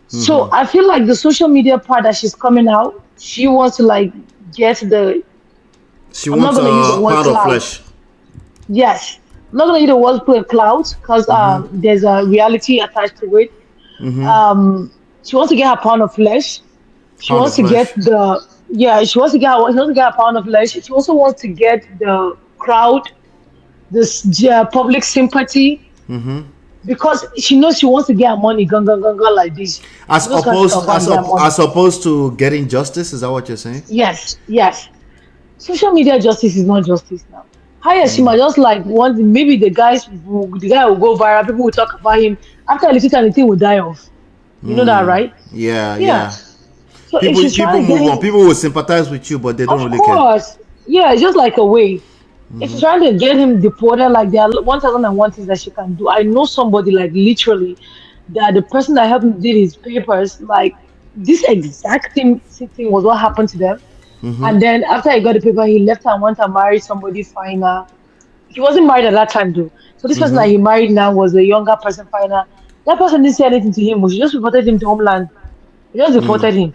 G: So I feel like the social media part that she's coming out, she wants to get the...
A: She wants a pound of flesh.
G: Yes. I'm not going to use the word clout because there's a reality attached to it. She wants to get her pound of flesh. She wants to get the... Yeah, she wants to get her pound of flesh. She also wants to get the crowd, this public sympathy. Because she knows she wants to get her money like this.
A: As opposed to getting justice, is that what you're saying?
G: Yes. Social media justice is not justice now. She might just maybe the guy will go viral, people will talk about him. After a little time, the thing will die off. You know that, right?
A: Yeah.
G: So
A: people move on. People will sympathize with you, but they don't really care. Of course.
G: Yeah, it's just like a way. If you're trying to get him deported, there are 1,001 things that she can do. I know somebody, literally, that the person that helped him did his papers, this exact thing was what happened to them. And then after he got the paper, he left and went and married somebody finer. He wasn't married at that time, though. So this person that he married now was a younger person finer. That person didn't say anything to him. She just reported him to Homeland. He just deported him.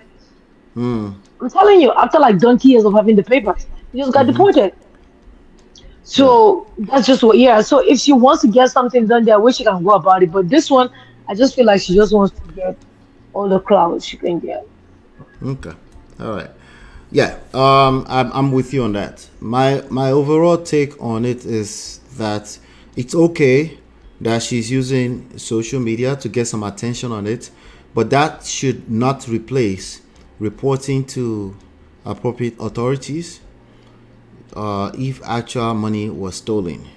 G: I'm telling you, after donkey years of having the papers, he just got deported. So that's just what, so if she wants to get something done, there are ways she can go about it. But this one, I just feel like she just wants to get all the clout she can get.
A: Okay. All right. Yeah. I'm with you on that. My overall take on it is that it's okay that she's using social media to get some attention on it, but that should not replace reporting to appropriate authorities if actual money was stolen.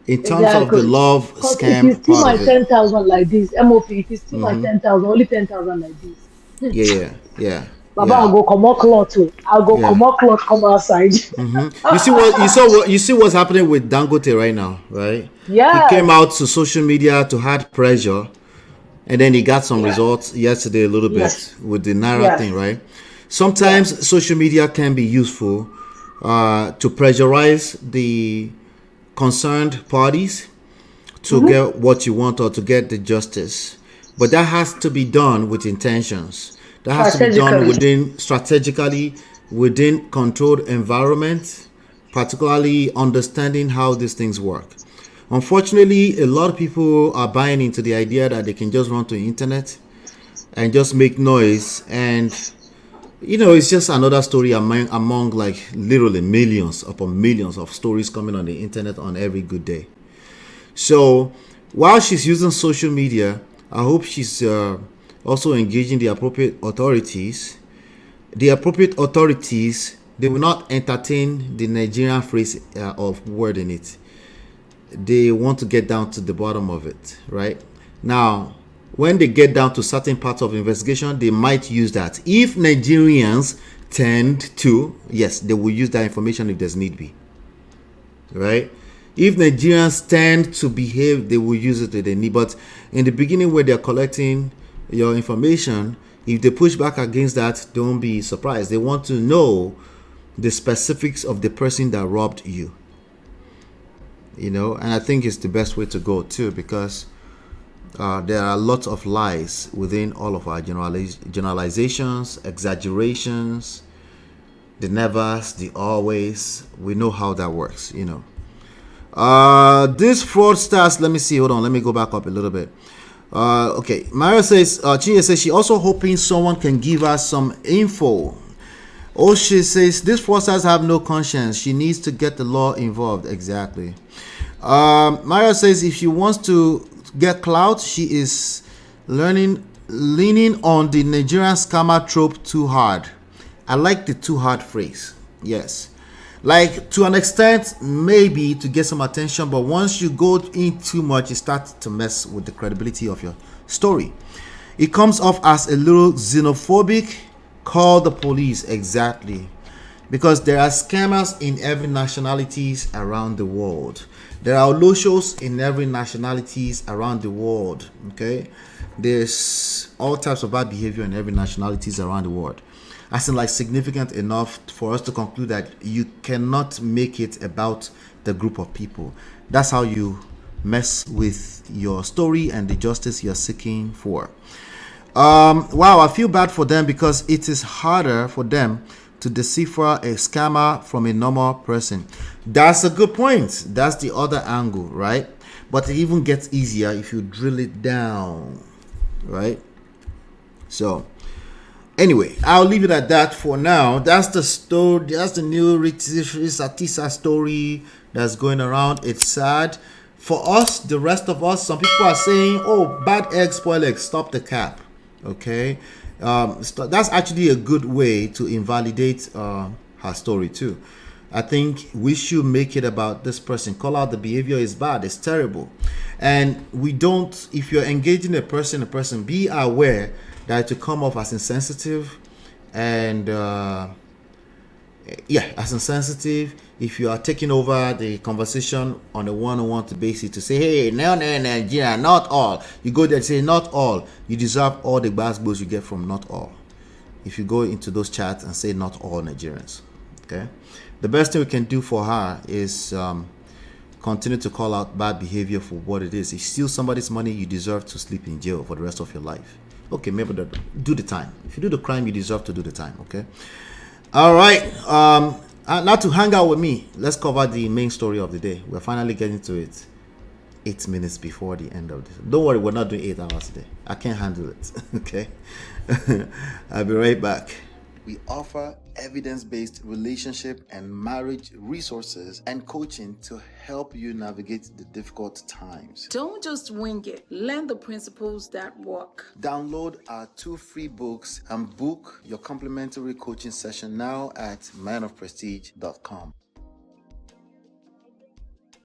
A: In terms of the
G: Exactly.
A: love
G: Because if you
A: scam
G: steal
A: part
G: my
A: of it.
G: 10,000 like this, MOP, if you steal my 10,000, only 10,000 like this.
A: Yeah, yeah, yeah,
G: Baba,
A: yeah,
G: I'll go come out cloth too. I'll go
A: yeah.
G: come out cloth come outside.
A: You see what's happening with Dangote right now, right? He came
G: Yes.
A: out to social media to add pressure, and then he got some
G: Yes.
A: results yesterday a little
G: Yes.
A: bit with the Naira
G: Yes.
A: thing, right?
G: Yes.
A: Sometimes social media can be useful to pressurize the concerned parties to get what you want or to get the justice. But that has to be done with intentions. That has to be done
G: Strategically.
A: within strategically within controlled environment, particularly understanding how these things work. Unfortunately, a lot of people are buying into the idea that they can just run to the internet and just make noise, and it's just another story among like literally millions upon millions of stories coming on the internet on every good day. So while she's using social media, I hope she's also engaging the appropriate authorities. The appropriate authorities, they will not entertain the Nigerian phrase of word in it. They want to get down to the bottom of it, right? Now, when they get down to certain parts of investigation, they might use that. If Nigerians tend to, yes, they will use that information if there's need be, right? If Nigerians tend to behave, they will use it if they need. But in the beginning, where they're collecting your information, if they push back against that, don't be surprised. They want to know the specifics of the person that robbed you. And I think it's the best way to go too, because there are lots of lies within all of our generalizations, exaggerations, the nevers, the always. We know how that works, This fraudsters, let me see, hold on, let me go back up a little bit. Okay, Mario says, Chinya says she also hoping someone can give us some info. She says, these fraudsters have no conscience. She needs to get the law involved. Exactly. Mario says if she wants to get clout, she is leaning on the Nigerian scammer trope too hard. I like the too hard phrase. Yes. Like, to an extent, maybe to get some attention, but once you go in too much, it starts to mess with the credibility of your story. It comes off as a little xenophobic. Call the police. Exactly. Because there are scammers in every nationalities around the world. There are loshos in every nationalities around the world. Okay, there's all types of bad behavior in every nationalities around the world. As in, like, significant enough for us to conclude that you cannot make it about the group of people. That's how you mess with your story and the justice you're seeking for. Wow, I feel bad for them because it is harder for them to decipher a scammer from a normal person. That's a good point. That's the other angle, right? But it even gets easier if you drill it down, right? So anyway, I'll leave it at that for now. That's the story. That's the new Satisa story that's going around. It's sad for us. The rest of us, some people are saying, "Oh, bad egg, spoil egg. Stop the cap." Okay, that's actually a good way to invalidate her story too. I think we should make it about this person. Call out the behavior is bad, it's terrible, and we don't. If you're engaging a person, be aware that to come off as insensitive, and as insensitive. If you are taking over the conversation on a one-on-one basis to say, hey, no, Nigeria, not all. You go there and say, not all. You deserve all the basketballs you get from not all. If you go into those chats and say not all Nigerians, okay? The best thing we can do for her is continue to call out bad behavior for what it is. If you steal somebody's money, you deserve to sleep in jail for the rest of your life. Okay, maybe do the time. If you do the crime, you deserve to do the time, okay? All right. Now to hang out with me, let's cover the main story of the day. We're finally getting to it. 8 minutes before the end of this. Don't worry, we're not doing 8 hours today. I can't handle it. Okay. I'll be right back. We offer evidence-based relationship and marriage resources and coaching to help you navigate the difficult times.
L: Don't just wing it. Learn the principles that work.
A: Download our 2 free books and book your complimentary coaching session now at manofprestige.com.